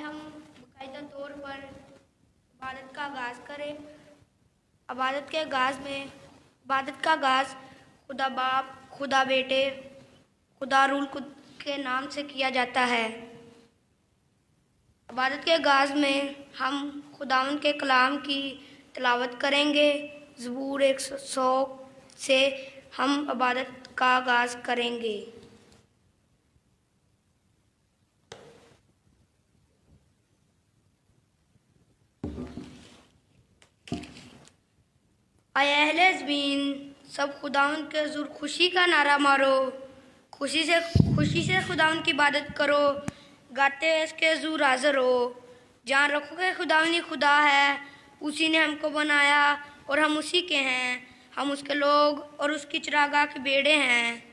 हम बाकायदा तौर पर इबादत का आगाज़ करें। इबादत का आगाज़ खुदा बाप, खुदा बेटे, खुदा रूल के नाम से किया जाता है। इबादत के आगाज़ में हम खुदावंद के कलाम की तिलावत करेंगे। ज़बूर 100 से हम इबादत का आगाज़ करेंगे। आए अहले ज़मीन, सब खुदावंद के हुज़ूर खुशी का नारा मारो। खुशी से खुदावंद की इबादत करो, गाते हुए इसके हुज़ूर हाज़िर हो। जान रखो कि खुदावंद ही खुदा है, उसी ने हमको बनाया और हम उसी के हैं। हम उसके लोग और उसकी चरागाह के बेड़े हैं।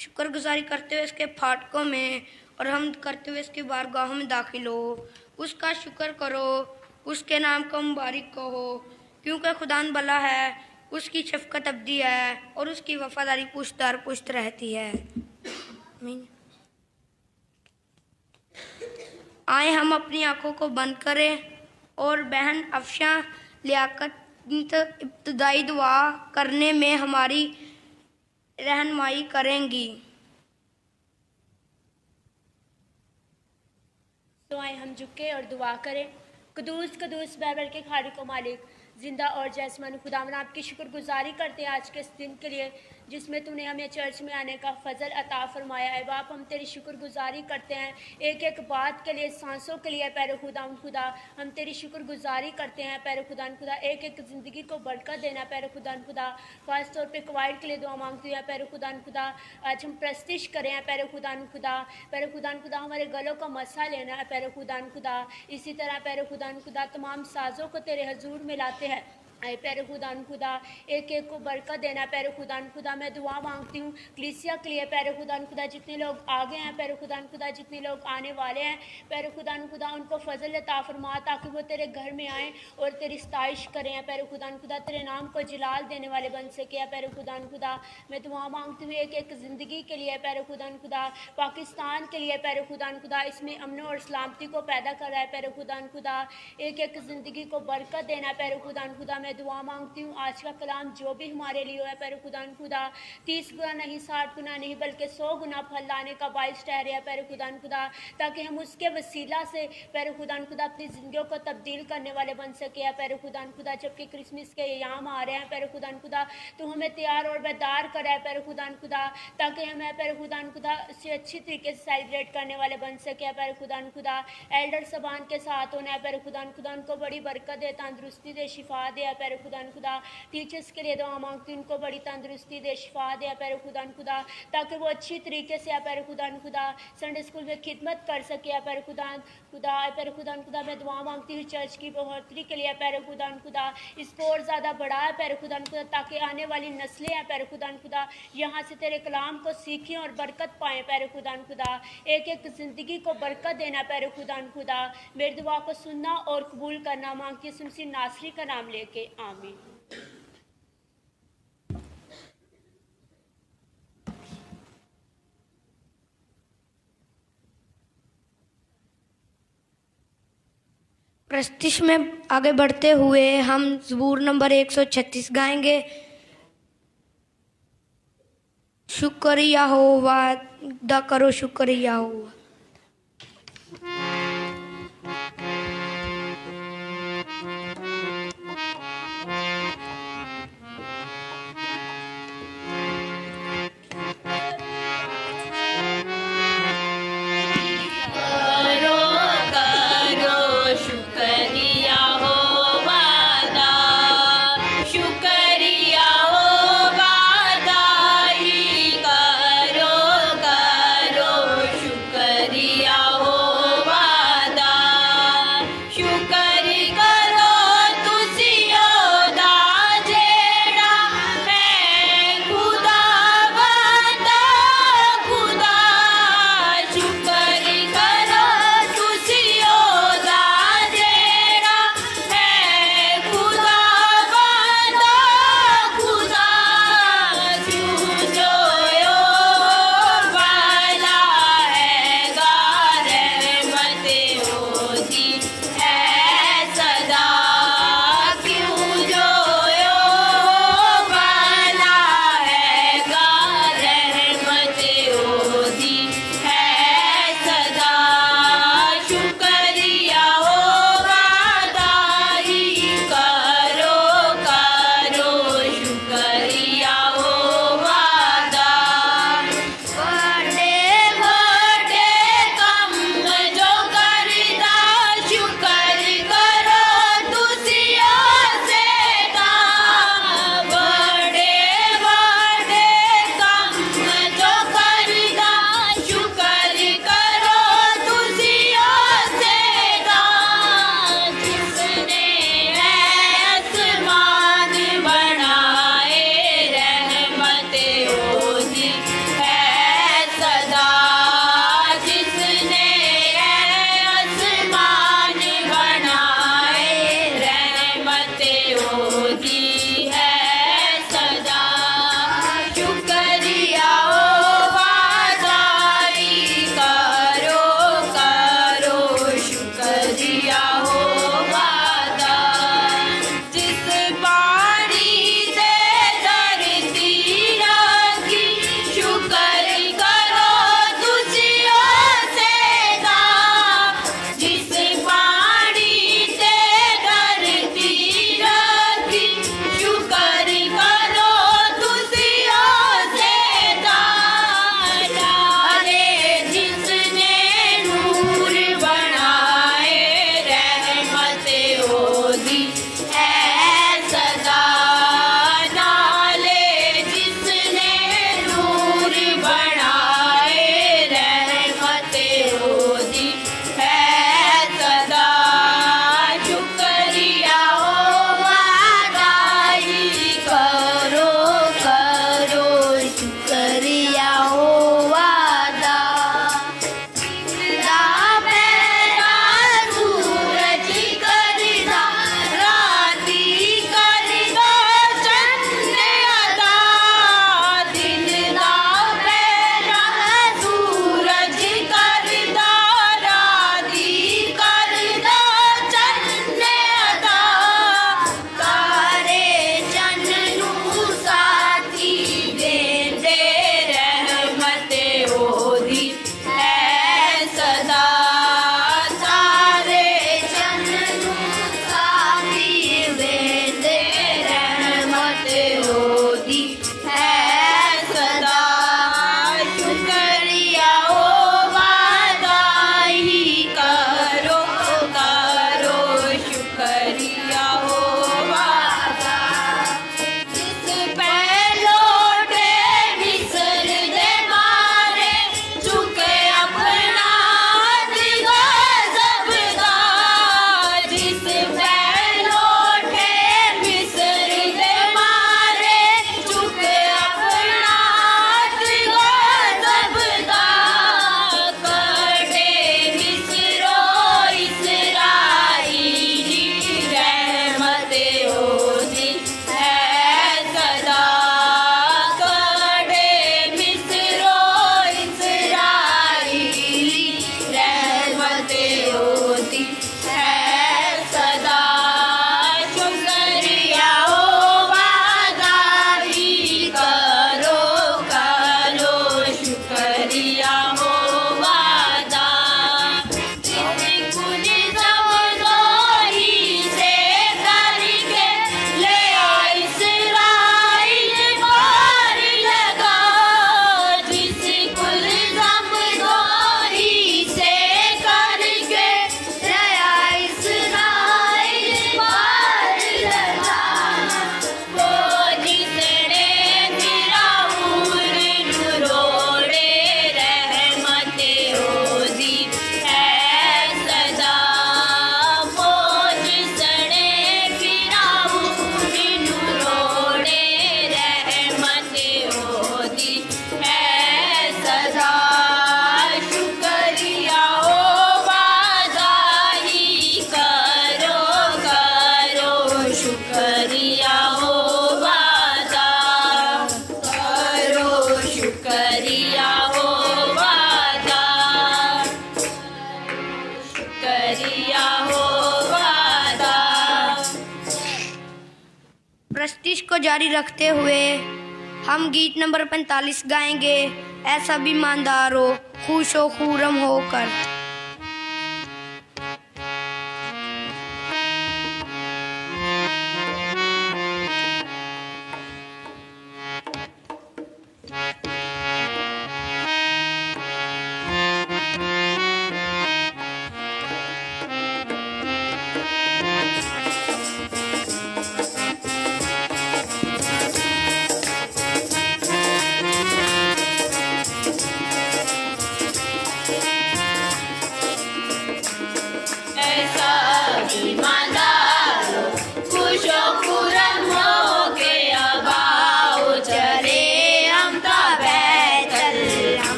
शुक्रगुजारी करते हुए इसके फाटकों में और हम करते हुए इसकी बारगाहों में दाखिल हो। उसका शुक्र करो, उसके नाम को मुबारक कहो, क्योंकि खुदावंद भला है, उसकी शफ़क़त अबदी है और उसकी वफ़ादारी पुश्त दर पुश्त रहती है। आमीन। आए हम अपनी आँखों को बंद करें और बहन अफशा लियाकत इब्तदाई दुआ करने में हमारी रहनुमाई करेंगी। तो आए हम झुके और दुआ करें। कदूस कदूस बैरबल के खालिक व मालिक, जिंदा और जैसमान खुदावन, आपकी शुक्रगुजारी करते हैं आज के इस दिन के लिए जिसमें तूने हमें चर्च में आने का फजल अता फरमाया है। बाप, हम तेरी शुक्रगुजारी करते हैं एक एक बात के लिए, सांसों के लिए। पैरो खुदावन खुदा, हम तेरी शुक्रगुजारी करते हैं पैरो खुदावन खुदा, एक एक ज़िंदगी को बरकत देना पैरो खुदावन खुदा। ख़ास तौर पे कवायद के लिए दुआ मांगती हैं पैरो खुदावन खुदा। आज हम प्रस्तिश करें हैं पैरो खुदावन खुदा। पैरो खुदावन खुदा, हमारे गलों का मसा लेना है पैरो खुदावन खुदा। इसी तरह पैरो खुदावन खुदा तमाम साजों को तेरे हजूर में लाते हैं। ऐ पैरो खुदान खुदा, एक एक को बरकत देना पैरो खुदान खुदा। मैं दुआ मांगती हूँ कलीसिया के लिए पैरो खुदान खुदा, जितने लोग आगे हैं पैरो खुदान खुदा, जितने लोग आने वाले हैं पैरो खुदान खुदा, उनको फजल अता फरमा ताकि वो तेरे घर में आएँ और तेरी सताइश करें पैरो खुदान खुदा, तेरे नाम को जलाल देने वाले बन सके पैरो खुदान खुदा। मैं दुआ मांगती हूँ एक एक ज़िंदगी के लिए पैरो खुदान खुदा, पाकिस्तान के लिए पैरो खुदान खुदा, इसमें अमन और सलामती को पैदा कर रहा है पैरो खुदान खुदा। एक एक ज़िंदगी को बरकत देना पैरो खुदान खुदा। मैं दुआ मांगती हूँ आज का कलाम जो भी हमारे लिए है पैरो खुदान खुदा, 30 गुना नहीं, 60 गुना नहीं, बल्कि 100 गुना फल लाने का बाइस ठहरे है पैरो खुदान खुदा, ताकि हम उसके वसीला से पैरो खुदान खुदा अपनी ज़िंदगियों को तब्दील करने वाले बन सके है पैरो खुदान खुदा। जबकि क्रिसमस के अयाम आ रहे हैं पैरो खुदान खुदा, तो हमें तैयार और बेदार करा है पैरो खुदान खुदा, ताकि हमें पैरो खुदान खुदा से अच्छी तरीके से सेलिब्रेट करने वाले बन सके है पैरो खुदान खुदा। एल्डर सबान के साथ होना है पैरो खुदान खुदा, उनको बड़ी बरकत दे, तंदुरुस्ती दे, शिफा दे पैरो खुदान खुदा। टीचर्स के लिए दुआ मांगती हूँ, उनको बड़ी तंदुरुस्ती दे, शिफा दे पैरो खुदान खुदा, ताकि वो अच्छी तरीके से पैरो खुदान खुदा संडे स्कूल में खिदमत कर सके पैरो खुदान खुदा। पैरो खुदान खुदा, मैं दुआ मांगती हूँ चर्च की बढ़ोतरी के लिए पैरो खुदान खुदा, इसको और ज़्यादा बढ़ाए पैरो खुदान खुदा, ताकि आने वाली नस्लें हैं पैरो खुदान खुदा यहाँ से तेरे कलाम को सीखें और बरकत पाएँ पैरो खुदान खुदा। एक एक ज़िंदगी को बरकत देना पैरो खुदान खुदा। मेरी दुआ को सुनना और कबूल करना मांगती हूँ सुनसी नासरी का नाम लेके, आमीन। प्रस्तिश में आगे बढ़ते हुए हम ज़बूर नंबर 136 गाएंगे। शुक्र यहोवा, अदा करो शुक्र यहोवा। होती प्रस्तिश को जारी रखते हुए हम गीत नंबर 45 गाएंगे, ऐसा भी ईमानदार हो, खुश हो खुरम होकर।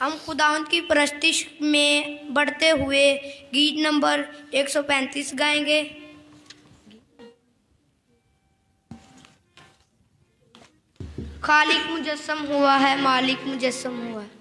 हम खुदावंद की प्रस्तिश में बढ़ते हुए गीत नंबर 135 गाएंगे। खालिक मुजस्सम हुआ है, मालिक मुजस्सम हुआ है।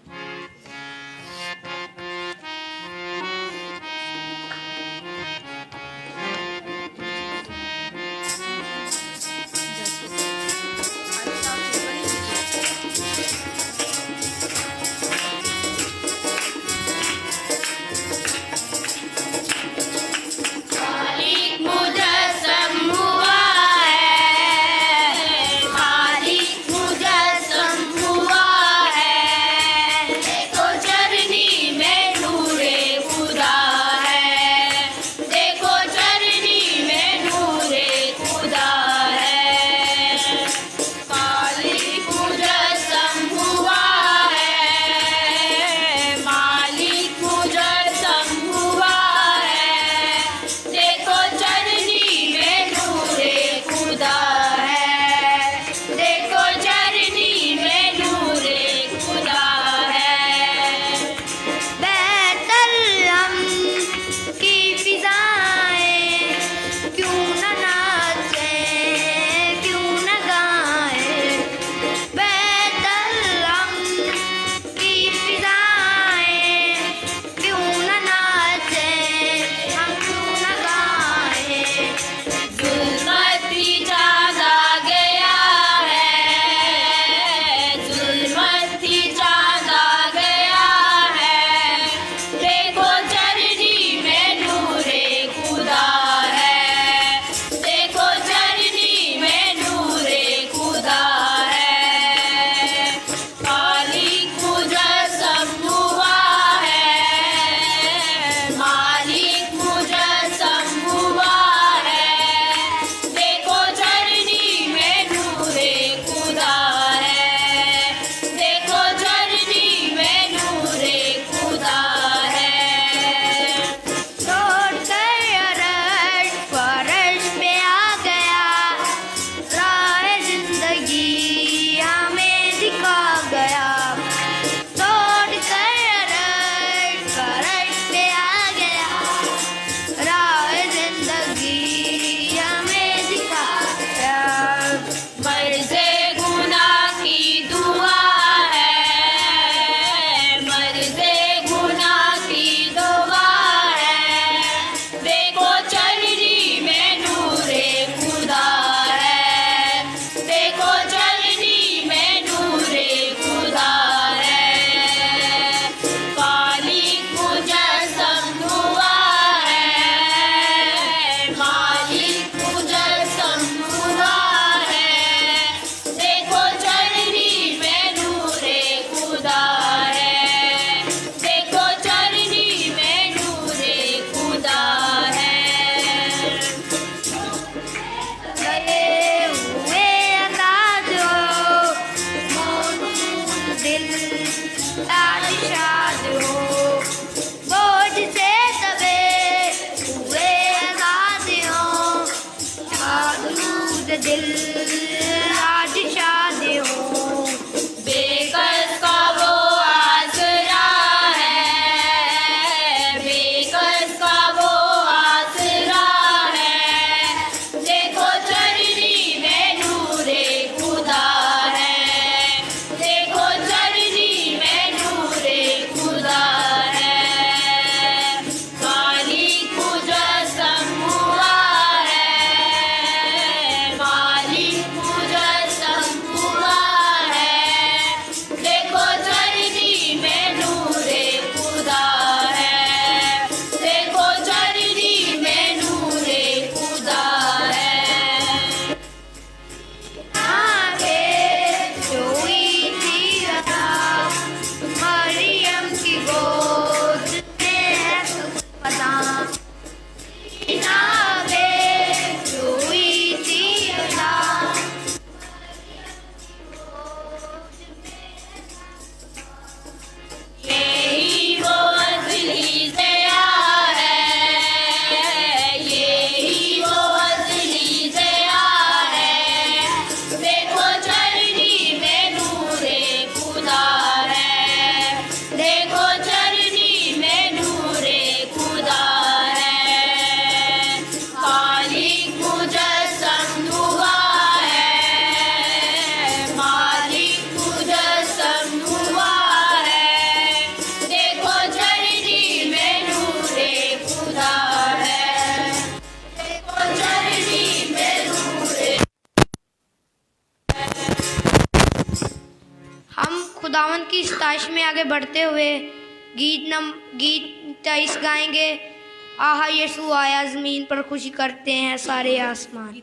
खुदावंद की स्तुति में आगे बढ़ते हुए गीत 23 गाएंगे। आहा यीशु आया, ज़मीन पर खुशी करते हैं सारे आसमान।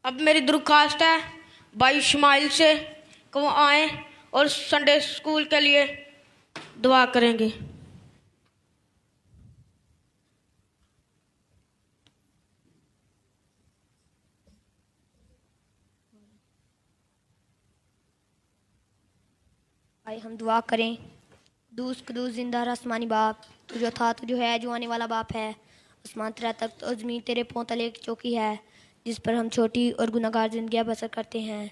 अब मेरी दरख्वास्त है भाई इस्माइल से कि वो आएँ और संडे स्कूल के लिए दुआ करेंगे। आइए हम दुआ करें। कदूस कदूस जिंदा आसमानी बाप, तू जो था, तू जो है, जो आने वाला बाप है। आसमान तेरा तख्त और ज़मीन तेरे पांव तले एक चौकी है जिस पर हम छोटी और गुनाहगार ज़िंदगियाँ बसर करते हैं।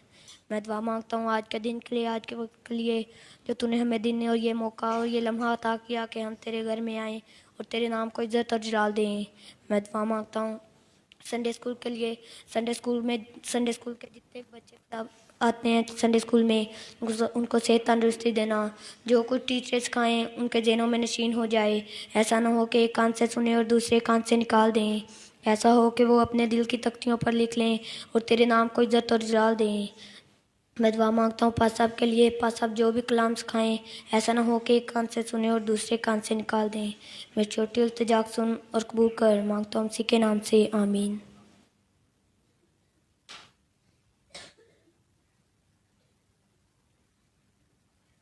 میں دعا مانگتا ہوں آج کے دن کے لیے، آج کے وقت کے لیے جو تو نے ہمیں دن اور یہ موقع اور یہ لمحہ عطا کیا کہ ہم تیرے گھر میں آئیں اور تیرے نام کو عزت اور جلال دیں۔ میں دعا مانگتا ہوں سنڈے اسکول کے لیے، سنڈے اسکول کے جتنے بچے آتے ہیں سنڈے اسکول میں ان کو صحت تندرستی دینا، جو کچھ ٹیچر سکھائیں ان کے ذہنوں میں نشین ہو جائے، ایسا نہ ہو کہ ایک کان سے سنیں اور دوسرے کان سے نکال دیں، ایسا ہو کہ وہ اپنے دل کی تختیوں پر لکھ لیں اور تیرے نام کو عزت اور جلال دیں۔ میں دعا مانگتا ہوں پاس صاحب کے لیے، پاس صاحب جو بھی کلام سکھائیں ایسا نہ ہو کہ ایک کان سے سنیں اور دوسرے کان سے نکال دیں۔ میں چھوٹی التجا سن اور قبول کر مانگتا ہوں اسی کے نام سے، آمین۔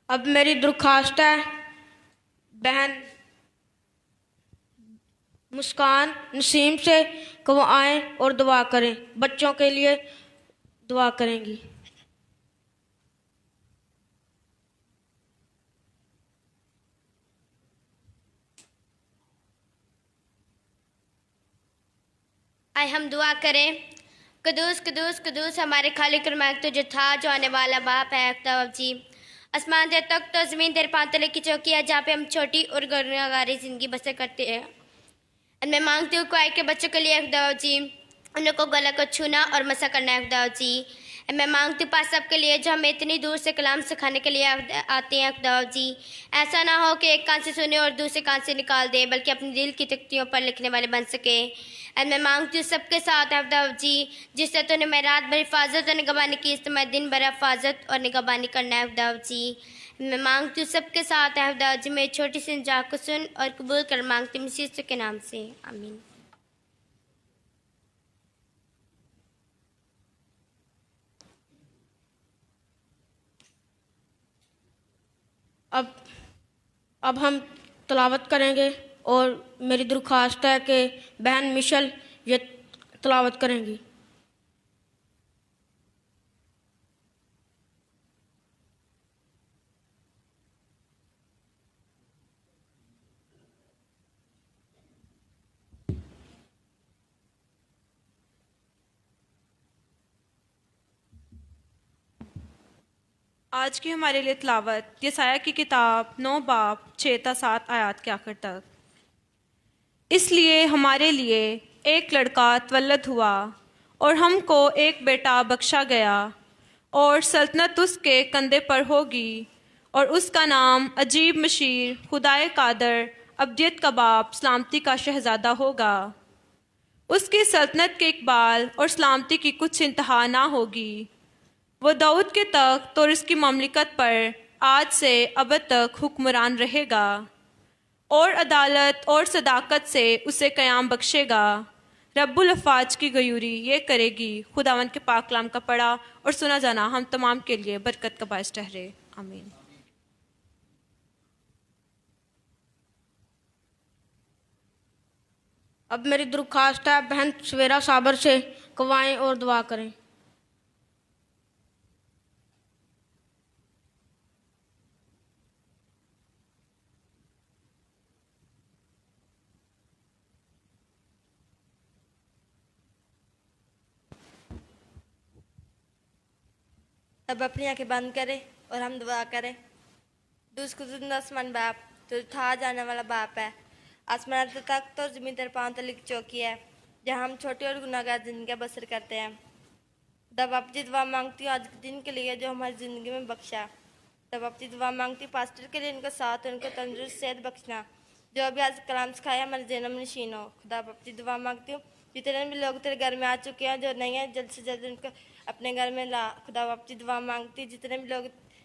اب میری درخواست ہے بہن مسکان نسیم سے کہ وہ آئیں اور دعا کریں، بچوں کے لیے دعا کریں گی۔ آئے ہم دعا کریں۔ قدوس قدوس قدوس ہمارے خالق اور مالک تو جو تھا، جو آنے والا باپ ہے خدا جی، آسمان تیرے تخت اور زمین تیرے پاؤں تلے کی چوکی ہے جہاں پہ ہم چھوٹی اور گناہگاری زندگی بسر کرتے ہیں۔ میں مانگتی ہوں کوئی کے بچوں کے لیے خدا جی ان کو گلا کو چھونا اور مسا کرنا ہے خدا جی۔ میں مانگتی ہوں پاس سب کے لیے جو ہمیں اتنی دور سے کلام سکھانے کے لیے آتے ہیں خدا جی، ایسا نہ ہو کہ ایک کان سے سنے اور دوسرے کان سے نکال دے، بلکہ اپنے دل کی تختیوں پر لکھنے والے بن سکے۔ میں مانگتی ہوں سب کے ساتھ ہے خدا جی، جس سے تو نے میں رات بھر حفاظت اور نگہبانی کی، اس میں دن بھر حفاظت اور نگہبانی کرنا ہے خدا جی۔ میں مانگتی ہوں سب کے ساتھ ہے خدا جی، میری چھوٹی سی نجات کو سن اور قبول کر مانگتی ہوں مسیح یسوع کے نام سے، آمین۔ اب ہم تلاوت کریں گے اور میری درخواست ہے کہ بہن مشل یہ تلاوت کریں گی۔ آج کی ہمارے لیے تلاوت یسایہ کی کتاب 9 باب 6 تا 7 آیات کے آخر تک۔ اس لیے ہمارے لیے ایک لڑکا تولد ہوا اور ہم کو ایک بیٹا بخشا گیا، اور سلطنت اس کے کندھے پر ہوگی، اور اس کا نام عجیب مشیر، خدائے قادر، ابدیت کا باپ، سلامتی کا شہزادہ ہوگا۔ اس کی سلطنت کے اقبال اور سلامتی کی کچھ انتہا نہ ہوگی۔ وہ داؤد کے تخت اور اس کی مملکت پر آج سے ابد تک حکمران رہے گا، اور عدالت اور صداقت سے اسے قیام بخشے گا۔ رب الافواج کی غیوری یہ کرے گی۔ خداوند کے پاک کلام کا پڑھا اور سنا جانا ہم تمام کے لیے برکت کا باعث ٹھہرے، آمین۔ اب میری درخواست ہے بہن سویرا صابر سے کہ وہ آئیں اور دعا کریں۔ اب اپنی آنکھیں بند کرے اور ہم دعا کریں۔ دوس خدا آسمان باپ تو تھا جانے والا باپ ہے، آسمان تخت اور زمین تیرے پاؤں تلے کی چوکی ہے جہاں ہم چھوٹی اور گناہگار زندگیاں بسر کرتے ہیں۔ خدا باپ جی دعا مانگتی ہوں آج کے دن کے لیے جو ہماری زندگی میں بخشا۔ خدا باپ جی دعا مانگتی ہوں پاسٹر کے لیے ان کا ساتھ اور ان کو تندرست صحت بخشنا، جو بھی آج کلام سکھایا ہمارے ذہنوں میں نشین ہو۔ خدا باپ جی دعا مانگتی ہوں جتنے بھی لوگ تیرے گھر میں آ چکے ہیں جو نہیں ہیں جلد سے جلد ان کو اپنے گھر میں لا۔ خدا باپ جی دعا مانگتی جتنے بھی لوگ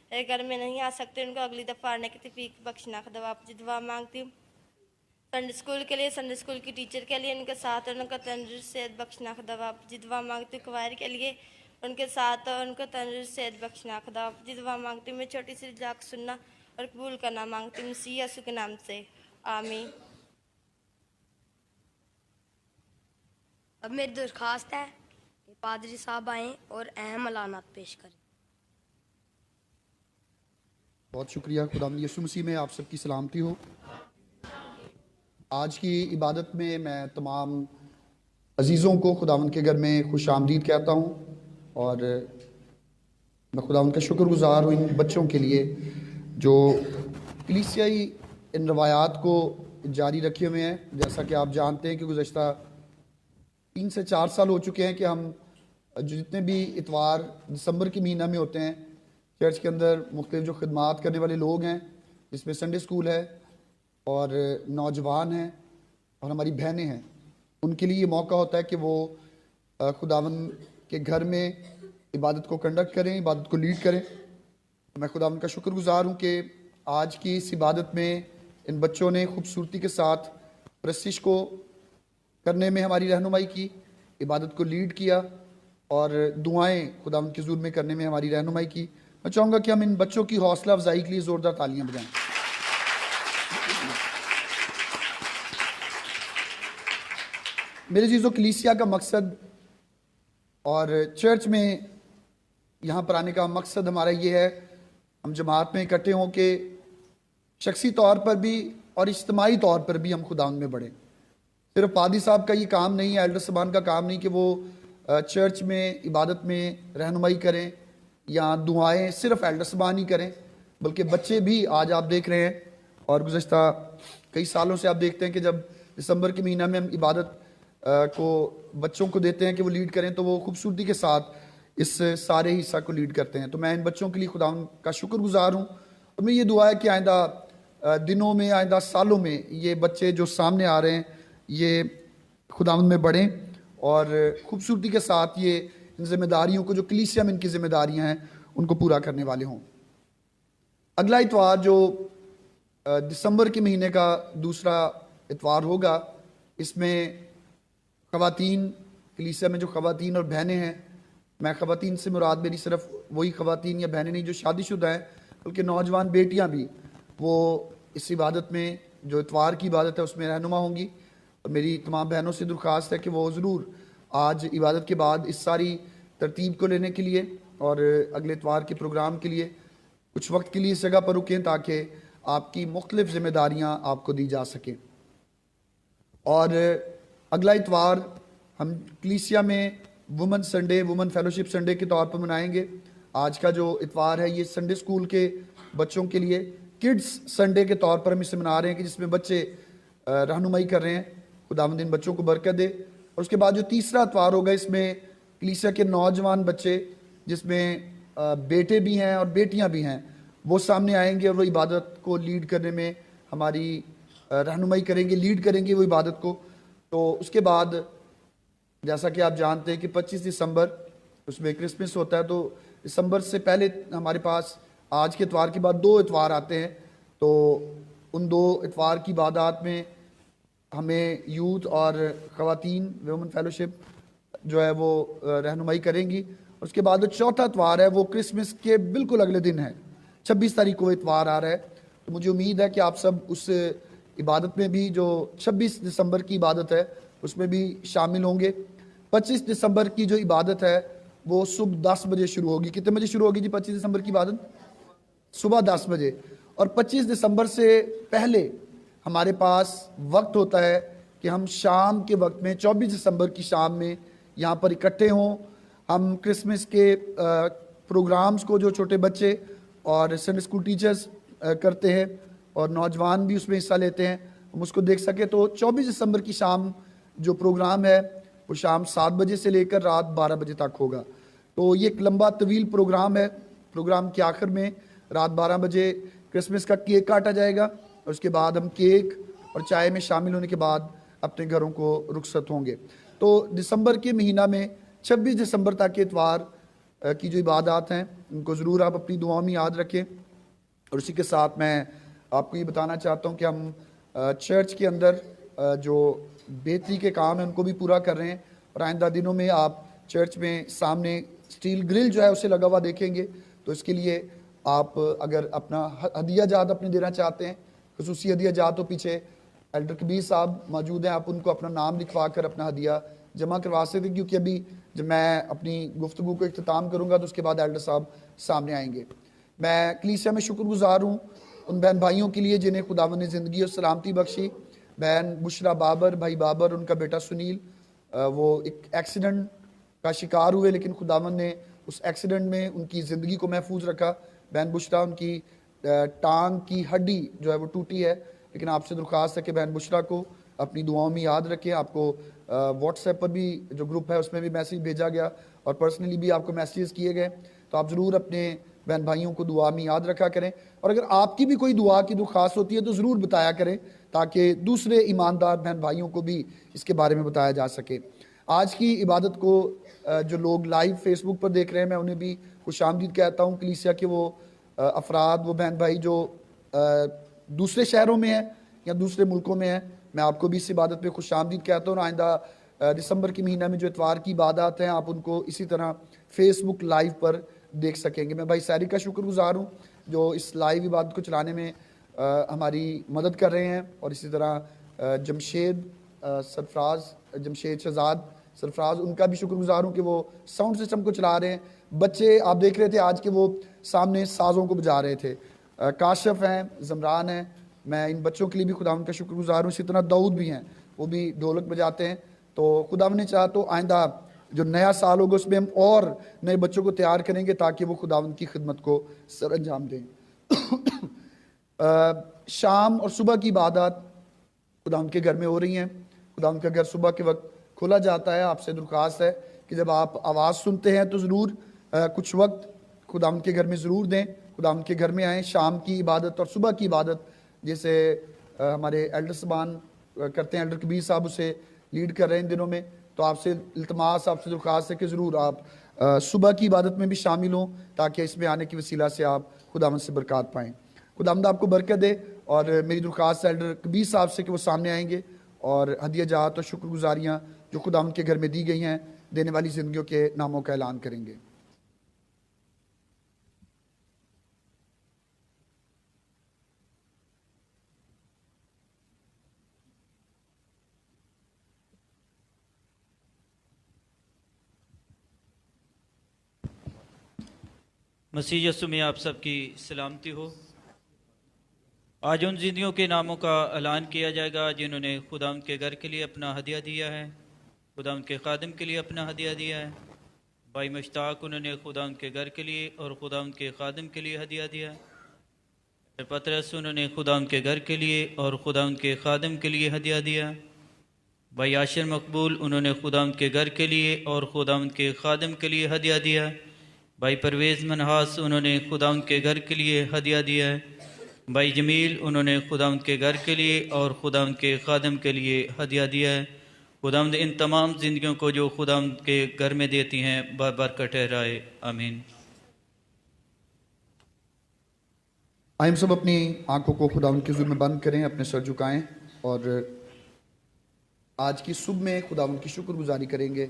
تیرے گھر میں نہیں آ سکتے ان کو اگلی دفعہ آنے کی توفیق بخشنا۔ خدا باپ جی دعا مانگتی ہوں سنڈے اسکول کے لیے، سنڈے اسکول کی ٹیچر کے لیے ان کے ساتھ اور ان کو تندرست صحت بخشنا۔ خدا باپ جی دعا مانگتی ہوں کوائر کے لیے ان کے ساتھ اور ان کو تندرست صحت بخشنا۔ خدا باپ جی دعا مانگتی ہوں میں چھوٹی سی جاک سننا اور قبول کرنا مانگتی ہوں مسیح یسوع کے نام سے، آمین۔ اب میری درخواست ہے کہ پادری صاحب آئیں اور اہم اعلانات پیش کریں۔ بہت شکریہ۔ خداوند یسوع مسیح میں آپ سب کی سلامتی ہو۔ آج کی عبادت میں میں تمام عزیزوں کو خداوند کے گھر میں خوش آمدید کہتا ہوں، اور मैं खुदा उनका शुक्रगुजार हूँ इन बच्चों के लिए जो कलीसियाई इन रवायात को जारी रखे हुए हैं। जैसा कि आप जानते हैं कि गुज़श्ता 3 से 4 साल हो चुके हैं कि हम जो जितने भी इतवार दिसंबर के महीना में होते हैं चर्च के अंदर मुख्तलिफ जो खिदमात करने वाले लोग हैं, जिसमें संडे स्कूल है और नौजवान हैं और हमारी बहनें हैं, उनके लिए ये मौका होता है कि वो खुदावन के घर में इबादत को कंडक्ट करें, इबादत को लीड करें। मैं खुदावन का शुक्रगुजार हूँ कि आज की इस इबादत में इन बच्चों ने खूबसूरती के साथ प्रस्तिश को करने में हमारी रहनुमाई की, इबादत को लीड किया और दुआएं खुदावन के हुज़ूर में करने में हमारी रहनुमाई की। मैं चाहूँगा कि हम इन बच्चों की हौसला अफजाई के लिए ज़ोरदार तालियां बजाएं। मेरे चीज़ों कलीसिया का मकसद और चर्च में यहाँ पर आने का मकसद हमारा ये है, हम जमात में इकट्ठे हों कि शख्सी तौर पर भी और इज्तिमाई तौर पर भी हम खुदा में बढ़ें। सिर्फ पादी साहब का ये काम नहीं है, एल्डर सबान का काम नहीं कि वो चर्च में इबादत में रहनुमाई करें या दुआएं सिर्फ एल्डर सबान ही करें, बल्कि बच्चे भी आज आप देख रहे हैं और गुज़श्ता कई सालों से आप देखते हैं कि जब दिसंबर के महीना में हम इबादत को बच्चों को देते हैं कि वो लीड करें तो वो खूबसूरती के साथ इस सारे हिस्सा को लीड करते हैं। तो मैं इन बच्चों के लिए खुदा का शुक्रगुजार हूँ और मैं ये दुआ है कि आइंदा दिनों में, आइंदा सालों में ये बच्चे जो सामने आ रहे हैं ये खुदावंद में बढ़ें और खूबसूरती के साथ ये इन जिम्मेदारियों को जो कलीसिया में इनकी जिम्मेदारियां हैं उनको पूरा करने वाले हों। अगला इतवार जो दिसंबर के महीने का दूसरा इतवार होगा, इसमें ख़वातीन कलीसिया में जो ख़वातीन और बहनें हैं, मैं ख़वातीन से मुराद मेरी सिर्फ वही ख़वातीन या बहनें नहीं जो शादीशुदा हैं, बल्कि नौजवान बेटियां भी वो इस इबादत में जो इतवार की इबादत है उसमें रहनुमा होंगी। और मेरी तमाम बहनों से दरख्वास्त है कि वो ज़रूर आज इबादत के बाद इस सारी तरतीब को लेने के लिए और अगले इतवार के प्रोग्राम के लिए कुछ वक्त के लिए इस जगह पर रुकें ताकि आपकी मुख्तलिफ़ ज़िम्मेदारियाँ आपको दी जा सकें। और अगला इतवार हम कलीसिया में women Sunday, women fellowship Sunday के तौर पर मनाएंगे। आज का जो इतवार है ये संडे स्कूल के बच्चों के लिए किड्स संडे के तौर पर हम इसे मना रहे हैं कि जिसमें बच्चे रहनुमाई कर रहे हैं। खुदावंद इन बच्चों को बरकत दे। और उसके बाद जो तीसरा इतवार होगा इसमें कलीसिया के नौजवान बच्चे, जिसमें बेटे भी हैं और बेटियां भी हैं, वो सामने आएंगे और वो इबादत को लीड करने में हमारी रहनुमाई करेंगे, लीड करेंगे वो इबादत को। तो उसके बाद जैसा कि आप जानते हैं कि 25 दिसंबर उसमें क्रिसमस होता है, तो दिसंबर से पहले हमारे पास आज के इतवार के बाद 2 इतवार आते हैं। तो उन 2 इतवार की इबादत में हमें यूथ और ख़वातीन वुमेन फेलोशिप जो है वो रहनुमाई करेंगी। और उसके बाद जो चौथा इतवार है वो क्रिसमस के बिल्कुल अगले दिन है, 26 तारीख को इतवार आ रहा है। तो मुझे उम्मीद है कि आप सब उस इबादत में भी जो 26 दिसंबर की इबादत है उसमें भी शामिल होंगे। 25 दिसंबर की जो इबादत है वो सुबह 10 बजे शुरू होगी। कितने बजे शुरू होगी जी 25 दिसंबर की इबादत? सुबह 10 बजे। और 25 दिसंबर से पहले हमारे पास वक्त होता है कि हम शाम के वक्त में 24 दिसंबर की शाम में यहाँ पर इकट्ठे हों। हम क्रिसमस के प्रोग्राम्स को जो छोटे बच्चे और संडे स्कूल टीचर्स करते हैं और नौजवान भी उसमें हिस्सा लेते हैं, हम उसको देख सके। तो 24 दिसंबर की शाम जो प्रोग्राम है वो शाम 7 बजे से लेकर रात 12 बजे तक होगा। तो ये एक लंबा तवील प्रोग्राम है। प्रोग्राम के आखिर में रात 12 बजे क्रिसमस का केक काटा जाएगा और उसके बाद हम केक और चाय में शामिल होने के बाद अपने घरों को रुखसत होंगे। तो दिसंबर के महीना में 26 दिसंबर तक के इतवार की जो इबादत हैं उनको ज़रूर आप अपनी दुआओं में याद रखें। और उसी के साथ मैं आपको ये बताना चाहता हूँ कि हम चर्च के अंदर जो बेहतरी के काम हैं उनको भी पूरा कर रहे हैं। और आइंदा दिनों में आप चर्च में सामने स्टील ग्रिल जो है उसे लगा हुआ देखेंगे। तो इसके लिए आप अगर अपना हदिया जात अपने देना चाहते हैं, खसूसी हदिया जात, तो पीछे एल्डर कबीर साहब मौजूद हैं, आप उनको अपना नाम लिखवा कर अपना हदिया जमा करवा सकते हैं। क्योंकि अभी जब मैं अपनी गुफ्तगू को इख्तिताम करूँगा तो उसके बाद एल्डर साहब सामने आएंगे। मैं कलीसिया में शुक्रगुजार हूँ उन बहन भाइयों के लिए जिन्हें खुदावंद ने ज़िंदगी और सलामती बख्शी। बहन बुशरा बाबर, भाई बाबर, उनका बेटा सुनील, वो एक एक्सीडेंट का शिकार हुए, लेकिन खुदावंद ने اس ایکسیڈنٹ میں ان کی زندگی کو محفوظ رکھا. بہن بشرا ان کی ٹانگ کی ہڈی جو ہے وہ ٹوٹی ہے, لیکن آپ سے درخواست ہے کہ بہن بشرا کو اپنی دعاؤں میں یاد رکھیں. آپ کو واٹس ایپ پر بھی جو گروپ ہے اس میں بھی میسیج بھیجا گیا اور پرسنلی بھی آپ کو میسیجز کیے گئے, تو آپ ضرور اپنے بہن بھائیوں کو دعا میں یاد رکھا کریں. اور اگر آپ کی بھی کوئی دعا کی درخواست ہوتی ہے تو ضرور بتایا کریں تاکہ دوسرے ایماندار بہن بھائیوں کو بھی اس کے بارے میں بتایا جا سکے. آج کی عبادت کو جو لوگ لائیو فیس بک پر دیکھ رہے ہیں میں انہیں بھی خوش آمدید کہتا ہوں. کلیسیا کے وہ افراد وہ بہن بھائی جو دوسرے شہروں میں ہیں یا دوسرے ملکوں میں ہیں, میں آپ کو بھی اس عبادت پہ خوش آمدید کہتا ہوں. آئندہ دسمبر کے مہینہ میں جو اتوار کی عبادات ہیں آپ ان کو اسی طرح فیس بک لائیو پر دیکھ سکیں گے. میں بھائی ساری کا شکر گزار ہوں جو اس لائیو عبادت کو چلانے میں ہماری مدد کر رہے ہیں, اور اسی طرح جمشید شہزاد سرفراز ان کا بھی شکر گزار ہوں کہ وہ ساؤنڈ سسٹم کو چلا رہے ہیں. بچے آپ دیکھ رہے تھے آج کے وہ سامنے سازوں کو بجا رہے تھے. کاشف ہیں, زمران ہیں, میں ان بچوں کے لیے بھی خداوند کا شکر گزار ہوں. اسی طرح داؤد بھی ہیں, وہ بھی ڈھولک بجاتے ہیں. تو خداوند نے چاہا تو آئندہ جو نیا سال ہوگا اس میں ہم اور نئے بچوں کو تیار کریں گے تاکہ وہ خداوند کی خدمت کو سر انجام دیں. شام اور صبح کی عبادات خداوند کے گھر میں ہو رہی ہیں. خداوند کا گھر صبح کے وقت کھولا جاتا ہے. آپ سے درخواست ہے کہ جب آپ آواز سنتے ہیں تو ضرور کچھ وقت خداوند کے گھر میں ضرور دیں, خداوند کے گھر میں آئیں. شام کی عبادت اور صبح کی عبادت جیسے ہمارے ایلڈر صاحبان کرتے ہیں, ایلڈر کبیر صاحب اسے لیڈ کر رہے ہیں ان دنوں میں, تو آپ سے التماس آپ سے درخواست ہے کہ ضرور آپ صبح کی عبادت میں بھی شامل ہوں تاکہ اس میں آنے کی وسیلہ سے آپ خداوند سے برکات پائیں. خداوند آپ کو برکت دے. اور میری درخواست ہے ایلڈر کبیر صاحب سے کہ وہ سامنے آئیں گے اور ہدیہ جات اور شکر گزاریاں جو خداوند کے گھر میں دی گئی ہیں دینے والی زندگیوں کے ناموں کا اعلان کریں گے. مسیح یسوع میں آپ سب کی سلامتی ہو. آج ان زندگیوں کے ناموں کا اعلان کیا جائے گا جنہوں نے خداوند کے گھر کے لیے اپنا ہدیہ دیا ہے, خداوند کے خادم کے لیے اپنا ہدیہ دیا ہے. بھائی مشتاق انہوں نے خداوند کے گھر کے لیے اور خداوند کے خادم کے لیے ہدیہ دیا ہے. پطرس انہوں نے خداوند کے گھر کے لیے اور خداوند کے خادم کے لیے ہدیہ دیا. بھائی عاشر مقبول انہوں نے خداوند کے گھر کے لیے اور خداوند کے خادم کے لیے ہدیہ دیا. بھائی پرویز منہاس انہوں نے خداوند کے گھر کے لیے ہدیہ دیا ہے. بھائی جمیل انہوں نے خداوند کے گھر کے لیے اور خداوند کے خادم کے لیے ہدیہ دیا ہے. خداوند ان تمام زندگیوں کو جو خداوند کے گھر میں دیتی ہیں برکت ٹھہرائے. آمین. آئیں ہم سب اپنی آنکھوں کو خداوند کے حضور میں بند کریں, اپنے سر جھکائیں اور آج کی صبح میں خداوند کی شکر گزاری کریں گے.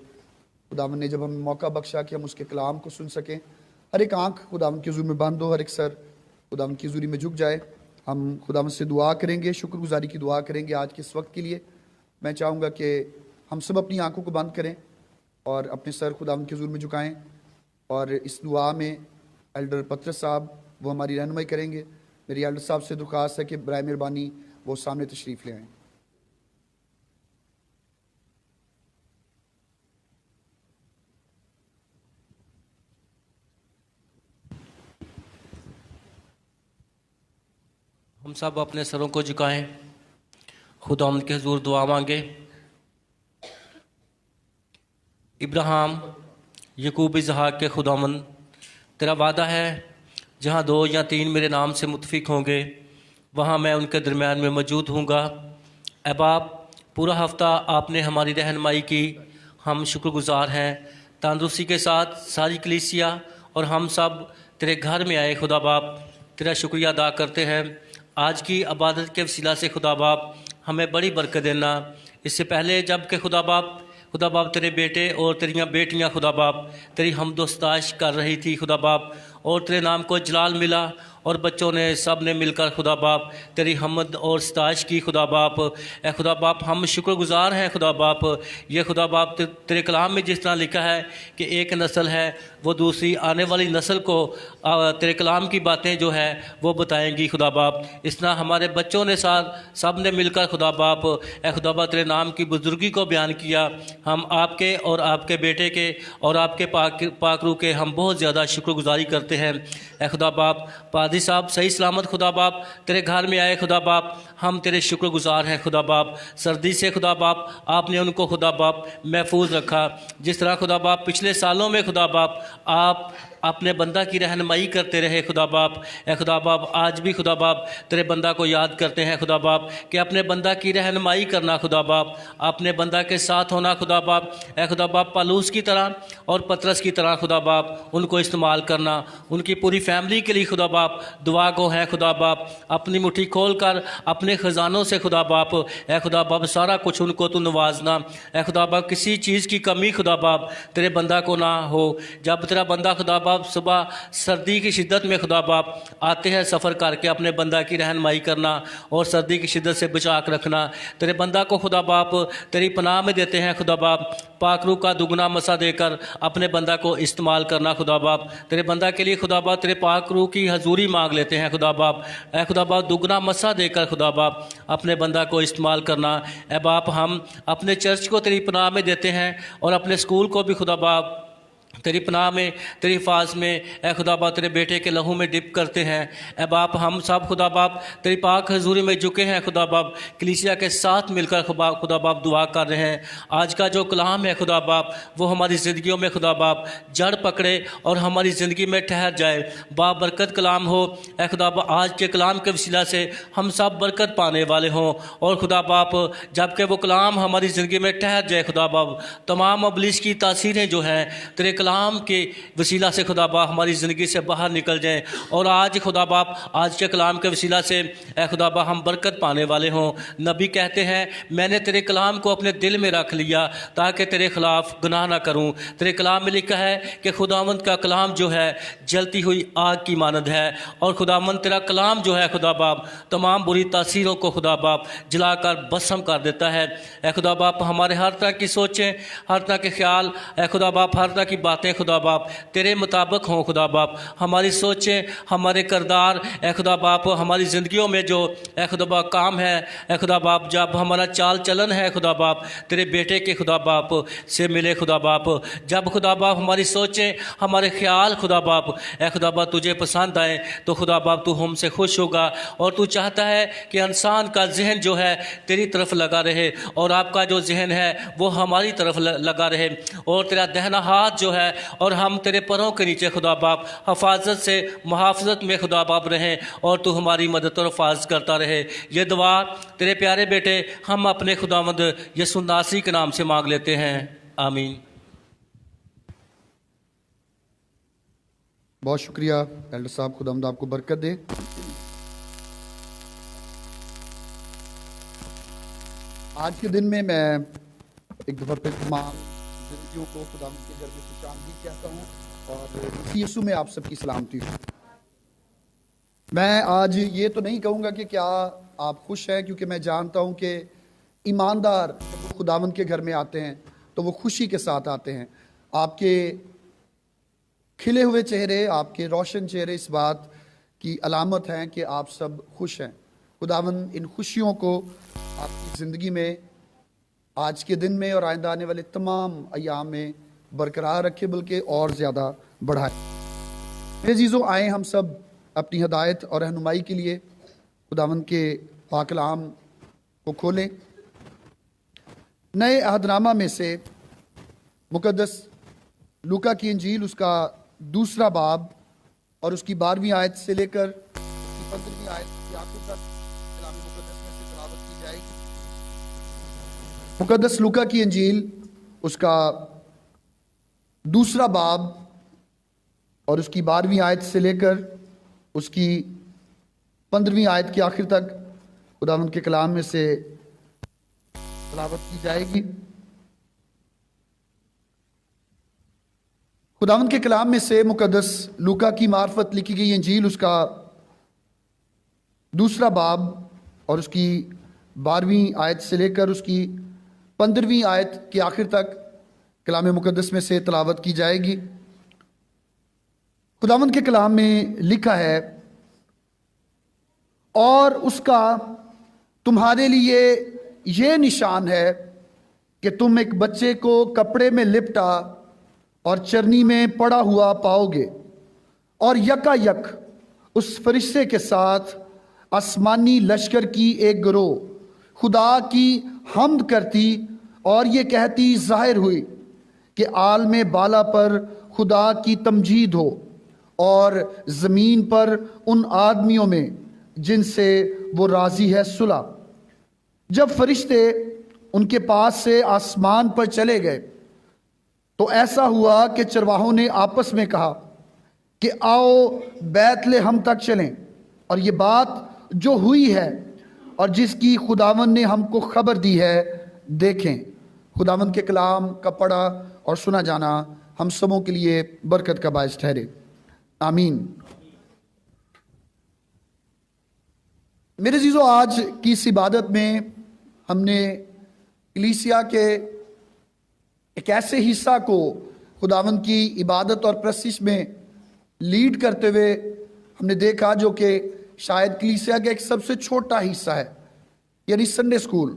خداوند نے جب ہمیں موقع بخشا کہ ہم اس کے کلام کو سن سکیں. ہر ایک آنکھ خداوند کے حضور میں بند ہو, ہر ایک سر خداوند کی حضوری میں جھک جائے. ہم خداوند سے دعا کریں گے, شکر گزاری کی دعا کریں گے آج کے اس وقت کے لیے. میں چاہوں گا کہ ہم سب اپنی آنکھوں کو بند کریں اور اپنے سر خداوند کے حضور میں جھکائیں, اور اس دعا میں ایلڈر پطرس صاحب وہ ہماری رہنمائی کریں گے. میری ایلڈر صاحب سے درخواست ہے کہ برائے مہربانی وہ سامنے تشریف لے آئیں. ہم سب اپنے سروں کو جھکائیں, خداوند کے حضور دعا مانگے. ابراہیم یعقوب اسحاق کے خداوند, تیرا وعدہ ہے جہاں 2 یا 3 میرے نام سے متفق ہوں گے وہاں میں ان کے درمیان میں موجود ہوں گا. اے باپ, پورا ہفتہ آپ نے ہماری رہنمائی کی, ہم شکر گزار ہیں. تندرستی کے ساتھ ساری کلیسیا اور ہم سب تیرے گھر میں آئے خدا باپ, تیرا شکریہ ادا کرتے ہیں. آج کی عبادت کے وسیلہ سے خدا باپ ہمیں بڑی برکت دینا. اس سے پہلے جب کہ خدا باپ تیرے بیٹے اور تیریاں بیٹیاں خدا باپ تیری حمد و ستائش کر رہی تھی خدا باپ, اور तेरे नाम को जलाल मिला, और बच्चों ने सब ने मिलकर खुदा बाप तेरी हमद और सताइश की खुदा बाप। ए खुदा बाप हम शुक्रगुजार हैं खुदा बाप, ये खुदा बाप तेरे कलाम में जिस तरह लिखा है कि एक नस्ल है वो दूसरी आने वाली नस्ल को तेरे कलाम की बातें जो है वो बताएंगी खुदा बाप। इस तरह हमारे बच्चों ने साथ सब ने मिलकर खुदा बाप ए खुदा बाप तेरे नाम की बुजुर्गी को बयान किया। हम आपके और आपके बेटे के और आपके पाकरू के हम बहुत ज़्यादा शुक्रगुजारी करते हैं। ए खुदा बाप पादी साहब सही सलामत खुदा बाप तेरे घर में आए खुदा बाप, हम तेरे शुक्रगुजार हैं खुदा बाप। सर्दी से खुदा बाप आपने उनको खुदा बाप महफूज रखा। जिस तरह खुदा बाप पिछले सालों में खुदा बाप आप अपने बंदा की रहनुमाई करते रहे खुदा बाप। ए खुदा बाप आज भी खुदा बाप तेरे बंदा को याद करते हैं खुदा बाप कि अपने बंदा की रहनुमाई करना खुदा बाप, अपने बंदा के साथ होना खुदा बाप। ए खुदा बाप पालूस की तरह और पतरस की तरह खुदा बाप उनको इस्तेमाल करना, उनकी पूरी फैमिली के लिए खुदा बाप दुआ को है खुदा बाप। अपनी मुट्ठी खोल कर अपने ख़जानों से खुदा बाप ए खुदा बाप सारा कुछ उनको तू नवाजना। ए खुदा बाप किसी चीज़ की कमी खुदा बाप तेरे बंदा को ना हो। जब तेरा बंदा खुदा बाप सुबह सर्दी की शिद्दत में खुदा बाप आते हैं सफ़र करके अपने बंदा की रहनुमाई करना और सर्दी की शिद्दत से बचा कर रखना। तेरे बंदा को खुदा बाप तेरी पनाह में देते हैं खुदा बाप, पाकरू का दुगना मसा देकर अपने बंदा को इस्तेमाल करना खुदा बाप। तेरे बंदा के लिए खुदा बाप तेरे पाकरू की हजूरी मांग लेते हैं खुदा बाप। ए खुदा बाप दुगना मसा देकर खुदा बाप अपने बंदा को इस्तेमाल करना। ए बाप हम अपने चर्च को तेरी पनाह में देते हैं और अपने स्कूल को भी खुदा बाप तेरी पनाह में तेरी हिफाज में ए खुदा बाप तेरे बेटे के लहू में डिप करते हैं। ए बाप हम सब खुदा बाप तेरी पाक हजूरी में झुके हैं खुदा बाप, कलीसिया के साथ मिलकर खुदा बाप दुआ कर रहे हैं। आज का जो कलाम है खुदा बाप वो हमारी ज़िंदगियों में खुदा बाप जड़ पकड़े और हमारी ज़िंदगी में ठहर जाए। बाबरकत कलाम हो ए खुदा बाप, आज के कलाम के वसीला से हम सब बरकत पाने वाले हों और खुदा बाप जबकि वो कलाम हमारी ज़िंदगी में ठहर जाए खुदा बाप तमाम इब्लीस की तासीरें जो हैं तेरे कलाम के वसीला से खुदा बाप हमारी ज़िंदगी से बाहर निकल जाएं और आज खुदा बाप आज के कलाम के वसीला से ए खुदा बाप हम बरकत पाने वाले हों। नबी कहते हैं मैंने तेरे कलाम को अपने दिल में रख लिया ताकि तेरे ख़िलाफ़ गुनाह ना करूं। तेरे कलाम में लिखा है कि खुदावंद का कलाम जो है जलती हुई आग की मानद है और खुदावंद तेरा कलाम जो है खुदा बाप तमाम बुरी तासीरों को खुदा बाप जलाकर भस्म कर देता है। ए खुदा बाप हमारे हर तरह की सोचें, हर तरह के ख्याल ए खुदा बाप हर तरह की बातें खुदा बाप तेरे मुताबिक हों खुदा बाप। हमारी सोचें, हमारे किरदार ए खुदा बाप हमारी ज़िंदगियों में जो ए खुदा बाप काम है ए खुदा बाप जब हमारा चाल चलन है खुदा बाप तेरे बेटे के खुदा बाप से मिले खुदा बाप। जब खुदा बाप हमारी सोचें हमारे ख्याल खुदा बाप ए खुदा बाप तुझे पसंद आए तो खुदा बाप तू हमसे खुश होगा और तू चाहता है कि इंसान का जहन जो है तेरी तरफ लगा रहे और आपका जो जहन है वो हमारी तरफ लगा रहे और तेरा दहना हाथ जो है और हम तेरे परों के नीचे खुदा बाप हफाजत से मुहाफ़ज़त में खुदा बाप रहें और तू हमारी मदद और हिफाज़त करता रहे। ये दुआ तेरे प्यारे बेटे हम अपने खुदावंद यसू नासरी के नाम से मांग लेते हैं, आमीन। बहुत शुक्रिया एल्डर साहब, खुदावंद आपको बरकत दे। आज के दिन में मैं एक दफ़ा फिर तमाम जिंदगियों को खुदावंद के घर में खुश आमदीद कहता हूँ और यीशु में आप सबकी सलामती हो। मैं आज ये तो नहीं कहूँगा कि क्या आप खुश हैं, क्योंकि मैं जानता हूँ कि ईमानदार जब खुदावंद के घर में आते हैं तो वो खुशी के साथ आते हैं। आपके खिले हुए चेहरे, आपके रोशन चेहरे इस बात की अलामत हैं कि आप सब खुश हैं। खुदावंद इन खुशियों को आपकी ज़िंदगी में आज के दिन में और आइंदा आने वाले तमाम अय्याम में बरकरार रखे, बल्कि और ज़्यादा बढ़ाए। मेरे अज़ीज़ों, आए हम सब अपनी हदायत और रहनुमाई के लिए खुदावंद के पाक कलाम को खोलें। नए अहदनामा में से मुकद्दस लूका की इंजील उसका 2 बाब और उसकी 12वीं आयत से लेकर 15वीं आयत की आखिर तक कलाम मुकद्दस में से तिलावत की जाएगी। मुकद्दस लूका की इंजील उसका 2 बाब और उसकी 12वीं आयत से लेकर उसकी 15वीं आयत की आखिर तक खुदावंद के कलाम में से तिलावत की जाएगी। खुदावंद के कलाम में से मुकद्दस लूका की मार्फत लिखी गई इंजील उसका 2 बाब और उसकी 12वीं आयत से लेकर उसकी 15वीं आयत के आखिर तक कलाम मुकद्दस में से तलावत की जाएगी। खुदावंद के कलाम में लिखा है, और उसका तुम्हारे लिए ये निशान है कि तुम एक बच्चे को कपड़े में लिपटा और चरनी में पड़ा हुआ पाओगे, और यकायक उस फरिश्ते के साथ आसमानी लश्कर की एक गिरोह खुदा की हम्द करती और ये कहती जाहिर हुई कि आलम बाला पर खुदा की तमजीद हो और ज़मीन पर उन आदमियों में जिनसे वो राज़ी है सुलह। जब फरिश्ते उनके पास से आसमान पर चले गए तो ऐसा हुआ कि चरवाहों ने आपस में कहा कि आओ बैतलहम तक चलें और ये बात जो हुई है और जिसकी खुदावन ने हमको खबर दी है देखें। खुदावन के कलाम का पढ़ा और सुना जाना हम सबों के लिए बरकत का बायस ठहरे, आमीन। मेरे अज़ीज़ों, आज की इस इबादत में हमने कलीसिया के एक ऐसे हिस्सा को खुदावंद की इबादत और प्रस्तिश में लीड करते हुए हमने देखा जो कि शायद कलीसिया का एक सबसे छोटा हिस्सा है, यानी संडे स्कूल।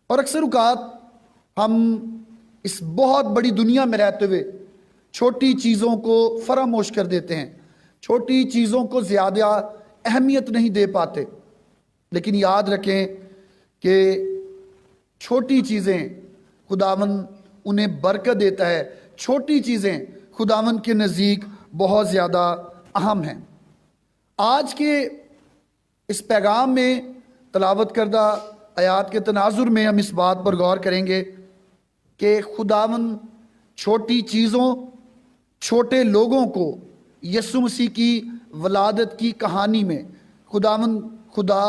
और अक्सर औक़ात हम इस बहुत बड़ी दुनिया में रहते हुए छोटी चीज़ों को फरामोश कर देते हैं, छोटी चीज़ों को ज़्यादा अहमियत नहीं दे पाते। लेकिन याद रखें कि छोटी चीज़ें खुदावंद उन्हें बरकत देता है, छोटी चीज़ें खुदावंद के नज़दीक बहुत ज़्यादा अहम हैं। आज के इस पैगाम में तलावत करदा आयात के तनाजुर में हम इस बात पर गौर करेंगे कि खुदावंद छोटी चीज़ों, छोटे लोगों को यीशु मसीह की वलादत की कहानी में खुदा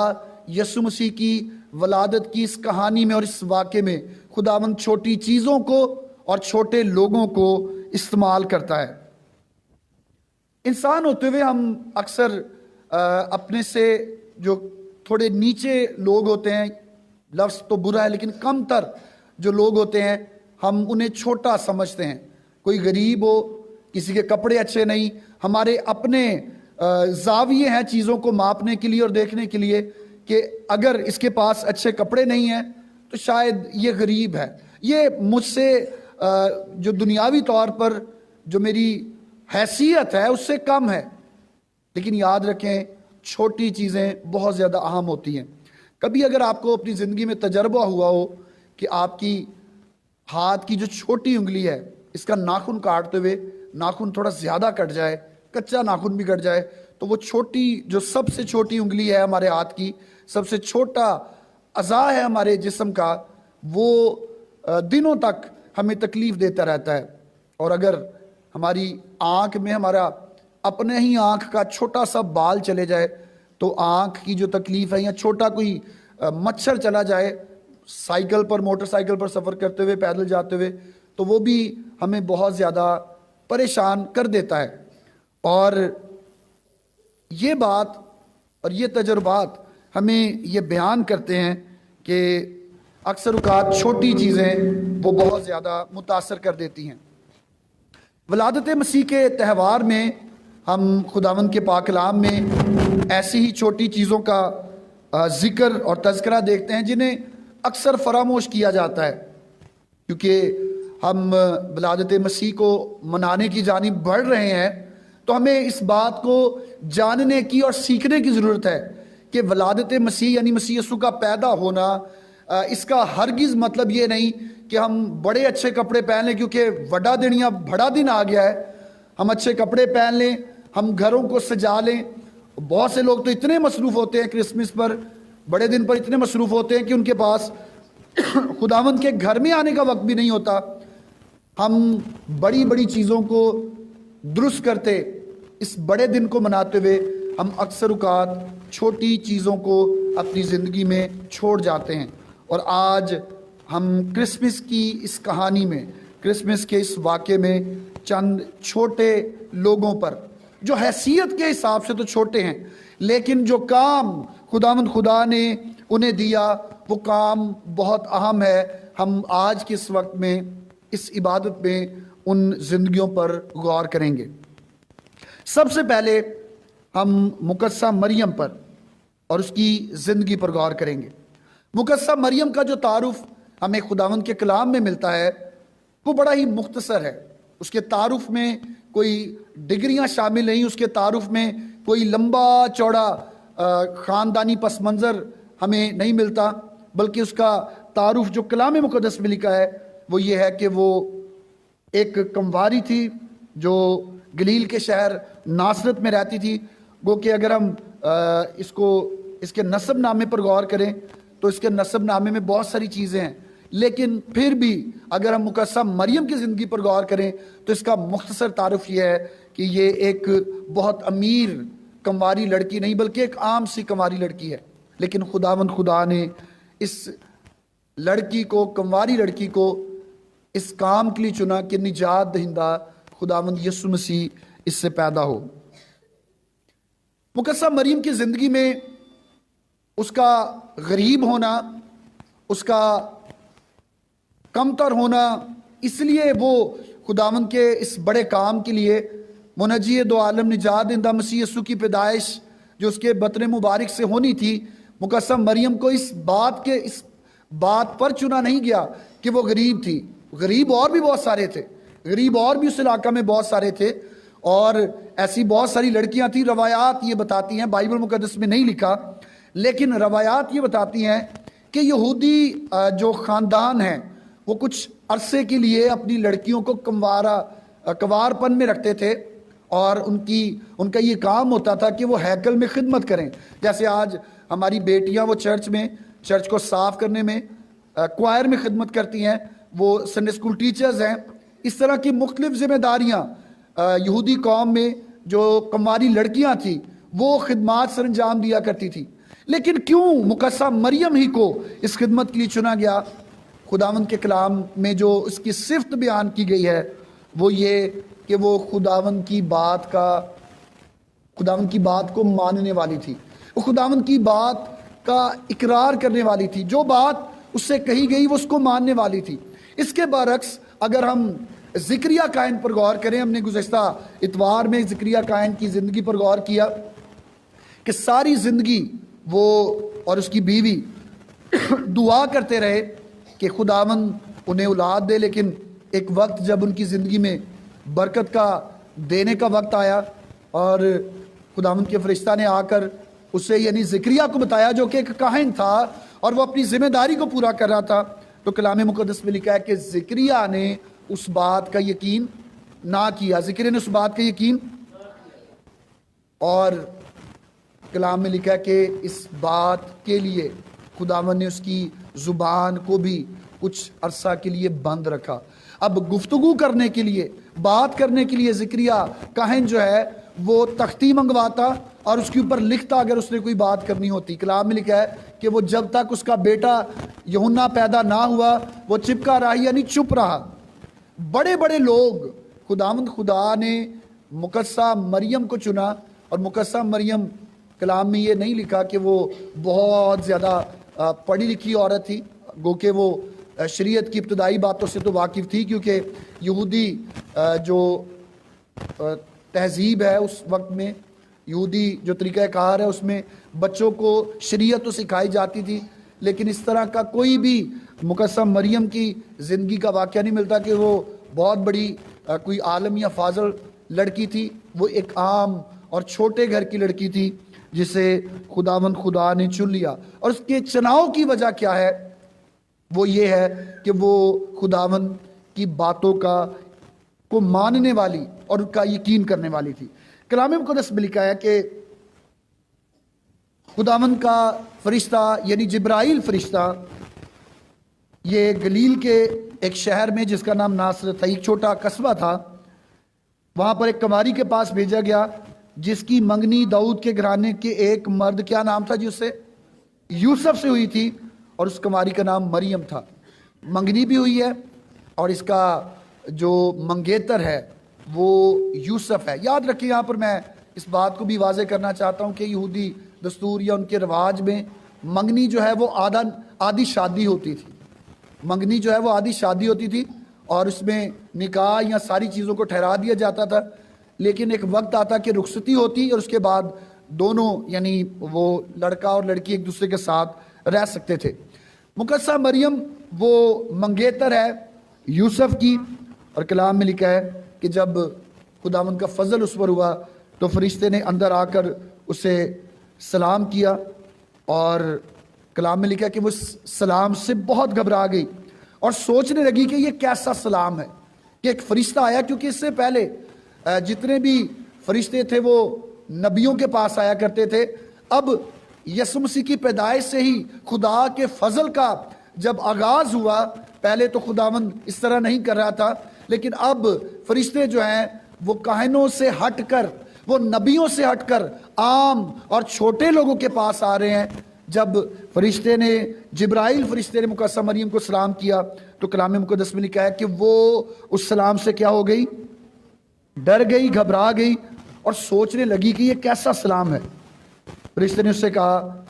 यीशु मसीह की वलादत की इस कहानी में और इस वाक़े में खुदावंद छोटी चीज़ों को और छोटे लोगों को इस्तेमाल करता है। इंसान होते हुए हम अक्सर अपने से जो थोड़े नीचे लोग होते हैं, लफ्ज़ तो बुरा है लेकिन कमतर जो लोग होते हैं हम उन्हें छोटा समझते हैं। कोई गरीब हो, किसी के कपड़े अच्छे नहीं, हमारे अपने ज़ाविये हैं चीज़ों को मापने के लिए और देखने के लिए कि अगर इसके पास अच्छे कपड़े नहीं हैं तो शायद ये गरीब है, ये मुझसे जो दुनियावी तौर पर जो मेरी हैसियत है उससे कम है। लेकिन याद रखें, छोटी चीज़ें बहुत ज़्यादा अहम होती हैं। कभी अगर आपको अपनी ज़िंदगी में तजर्बा हुआ हो कि आपकी हाथ की जो छोटी उंगली है, इसका नाखून काटते हुए नाखून थोड़ा ज़्यादा कट जाए, कच्चा नाखून भी कट जाए, तो वो छोटी जो सबसे छोटी उंगली है हमारे हाथ की, सबसे छोटा अज़ा है हमारे जिस्म का, वो दिनों तक हमें तकलीफ़ देता रहता है। और अगर हमारी आँख में हमारा अपने ही आँख का छोटा सा बाल चले जाए तो आँख की जो तकलीफ़ है, या छोटा कोई मच्छर चला जाए साइकिल पर, मोटरसाइकिल पर सफ़र करते हुए, पैदल जाते हुए, तो वो भी हमें बहुत ज़्यादा परेशान कर देता है। और ये बात और ये तजुर्बात हमें ये बयान करते हैं कि अक्सर औक़ात छोटी चीज़ें वो बहुत ज़्यादा मुतासर कर देती हैं। वलादत मसीह के त्यौहार में हम खुदावंद के पाक कलाम में ऐसी ही छोटी चीज़ों का ज़िक्र और तज़किरा देखते हैं जिन्हें अक्सर फरामोश किया जाता है, क्योंकि हम वलादत मसीह को मनाने की जानिब बढ़ रहे हैं तो हमें इस बात को जानने की और सीखने की ज़रूरत है कि वलादत मसीह यानी मसीह यीशु का पैदा होना, इसका हरगिज़ मतलब ये नहीं कि हम बड़े अच्छे कपड़े पहन लें क्योंकि वड़ा दिन या बड़ा दिन आ गया है, हम अच्छे कपड़े पहन लें, हम घरों को सजा लें। बहुत से लोग तो इतने मसरूफ़ होते हैं क्रिसमस पर, बड़े दिन पर इतने मसरूफ़ होते हैं कि उनके पास खुदावंद के घर में आने का वक्त भी नहीं होता। हम बड़ी बड़ी चीज़ों को दुरुस्त करते, इस बड़े दिन को मनाते हुए हम अक्सर औक़ात छोटी चीज़ों को अपनी ज़िंदगी में छोड़ जाते हैं। और आज हम क्रिसमस की इस कहानी में क्रिसमस के इस वाक़े में चंद छोटे लोगों पर जो हैसियत के हिसाब से तो छोटे हैं, लेकिन जो काम खुदा ने उन्हें दिया वो काम बहुत अहम है। हम आज के इस वक्त में इस इबादत में उन जिंदगियों पर गौर करेंगे। सबसे पहले हम मुकद्दसा मरियम पर और उसकी ज़िंदगी पर गौर करेंगे। मुकद्दसा मरियम का जो तारुफ हमें खुदावंद के कलाम में मिलता है वो बड़ा ही मुख्तसर है। उसके तारुफ में कोई डिग्रियां शामिल नहीं, उसके तारुफ में कोई लंबा चौड़ा ख़ानदानी पस मंज़र हमें नहीं मिलता, बल्कि उसका तारुफ जो कलाम मुक़द्दस में लिखा है वो ये है कि वो एक कंवारी थी जो गलील के शहर नासरत में रहती थी। गो कि अगर हम इसके नसब नामे पर गौर करें तो इसके नसब नामे में बहुत सारी चीज़ें हैं, लेकिन फिर भी अगर हम मुकद्दसा मरियम की ज़िंदगी पर गौर करें तो इसका मुख्तसर तारुफ ये है कि ये एक बहुत अमीर कंवारी लड़की नहीं बल्कि एक आम सी कंवारी लड़की है। लेकिन खुदा ने इस लड़की को, कंवारी लड़की को, इस काम के लिए चुना कि निजात दहिंदा खुदावंद यीशु मसीह इससे पैदा हो। मुकद्दसा मरियम की ज़िंदगी में उसका गरीब होना, उसका कमतर होना, इसलिए वो खुदावंद के इस बड़े काम के लिए मुनज्जी दो आलम निजात दहिंदा मसीह यीशु की पैदाइश जो उसके बतन मुबारक से होनी थी, मुकद्दसा मरियम को इस बात पर चुना नहीं गया कि वो गरीब थी। गरीब और भी बहुत सारे थे, गरीब और भी उस इलाका में बहुत सारे थे, और ऐसी बहुत सारी लड़कियां थी। रवायात ये बताती हैं, बाइबल मुकद्दस में नहीं लिखा, लेकिन रवायात ये बताती हैं कि यहूदी जो ख़ानदान हैं वो कुछ अरसे के लिए अपनी लड़कियों को कंवारपन में रखते थे, और उनका ये काम होता था कि वो हैकल में खिदमत करें। जैसे आज हमारी बेटियां वो चर्च को साफ करने में, क्वायर में खिदमत करती हैं, वो संडे स्कूल टीचर्स हैं। इस तरह की मुख्तलिफ जिम्मेदारियां यहूदी कौम में जो कंवारी लड़कियां थी वो खिदमत सर अंजाम दिया करती थी। लेकिन क्यों मुकद्दसा मरियम ही को इस खिदमत के लिए चुना गया? खुदावंद के कलाम में जो उसकी सिफ्त बयान की गई है वो ये कि वो खुदावंद की बात को मानने वाली थी, वो खुदावंद की बात का इकरार करने वाली थी, जो बात उससे कही गई वो उसको मानने वाली थी। इसके बरक्स अगर हम ज़िक्रिया कायन पर गौर करें, हमने गुज़श्ता इतवार में ज़िक्रिया कायन की ज़िंदगी पर गौर किया कि सारी ज़िंदगी वो और उसकी बीवी दुआ करते रहे कि खुदावंद उन्हें औलाद दे, लेकिन एक वक्त जब उनकी ज़िंदगी में बरकत का देने का वक्त आया और खुदावंद के फरिश्ता ने आकर उसे यानी ज़िक्रिया को बताया जो कि एक काहिन था और वो अपनी जिम्मेदारी को पूरा कर रहा था, तो कलाम मुक़द्दस में लिखा है कि ज़िक्रिया ने उस बात का यकीन ना किया। ज़िक्रिया ने उस बात का यकीन, और कलाम में लिखा है कि इस बात के लिए खुदावंद ने उसकी ज़ुबान को भी कुछ अरसा के लिए बंद रखा। अब गुफ्तगू करने के लिए, बात करने के लिए ज़िक्रिया काहिन जो है वो तख्ती मंगवाता और उसके ऊपर लिखता अगर उसने कोई बात करनी होती। कलाम में लिखा है कि वो जब तक उसका बेटा यूहन्ना पैदा ना हुआ वो चिपका रहा, यानी चुप रहा। बड़े बड़े लोग, खुदा ने मुकद्दसा मरियम को चुना, और मुकद्दसा मरियम कलाम में ये नहीं लिखा कि वो बहुत ज़्यादा पढ़ी लिखी औरत थी, गो कि वो शरीयत की इब्तदाई बातों से तो वाकिफ़ थी, क्योंकि यहूदी जो तहजीब है उस वक्त में, यहूदी जो तरीक़ाकार है उसमें बच्चों को शरीयत तो सिखाई जाती थी, लेकिन इस तरह का कोई भी मुकद्दसा मरियम की ज़िंदगी का वाक़या नहीं मिलता कि वो बहुत बड़ी कोई आलम या फाजल लड़की थी। वो एक आम और छोटे घर की लड़की थी जिसे खुदा ने चुन लिया, और उसके चुनाव की वजह क्या है? वो ये है कि वो खुदावंद की बातों को मानने वाली और उनका यकीन करने वाली थी। कलाम मुक़द्दस में लिखा है कि खुदावंद का फरिश्ता यानी जिब्राइल फरिश्ता ये गलील के एक शहर में जिसका नाम नासरत था, एक छोटा कस्बा था, वहाँ पर एक कुमारी के पास भेजा गया जिसकी मंगनी दाऊद के घराने के एक मर्द, क्या नाम था, जिससे यूसुफ से हुई थी, और उस कुमारी का नाम मरियम था। मंगनी भी हुई है और इसका جو منگیتر ہے وہ یوسف ہے. یاد رکھیں یہاں پر میں اس بات کو بھی واضح کرنا چاہتا ہوں کہ یہودی دستور یا ان کے رواج میں منگنی جو ہے وہ آدھی شادی ہوتی تھی. منگنی جو ہے وہ آدھی شادی ہوتی تھی اور اس میں نکاح یا ساری چیزوں کو ٹھہرا دیا جاتا تھا. لیکن ایک وقت آتا کہ رخصتی ہوتی اور اس کے بعد دونوں یعنی وہ لڑکا اور لڑکی ایک دوسرے کے ساتھ رہ سکتے تھے. مقدسہ مریم وہ منگیتر ہے یوسف کی, اور کلام میں لکھا ہے کہ جب خداوند کا فضل اس پر ہوا تو فرشتے نے اندر آ کر اسے سلام کیا, اور کلام میں لکھا کہ وہ سلام سے بہت گھبرا گئی اور سوچنے لگی کہ یہ کیسا سلام ہے کہ ایک فرشتہ آیا, کیونکہ اس سے پہلے جتنے بھی فرشتے تھے وہ نبیوں کے پاس آیا کرتے تھے. اب یسوع مسیح کی پیدائش سے ہی خدا کے فضل کا جب آغاز ہوا, پہلے تو خداوند اس طرح نہیں کر رہا تھا, لیکن اب فرشتے جو ہیں وہ کاہنوں سے ہٹ کر, وہ نبیوں سے ہٹ کر عام اور چھوٹے لوگوں کے پاس آ رہے ہیں. جب فرشتے نے جبرائیل فرشتے نے مقدسہ مریم کو سلام کیا تو کلام مقدس میں لکھا ہے کہ وہ اس سلام سے کیا ہو گئی, ڈر گئی, گھبرا گئی اور سوچنے لگی کہ یہ کیسا سلام ہے. فرشتے نے اس سے کہا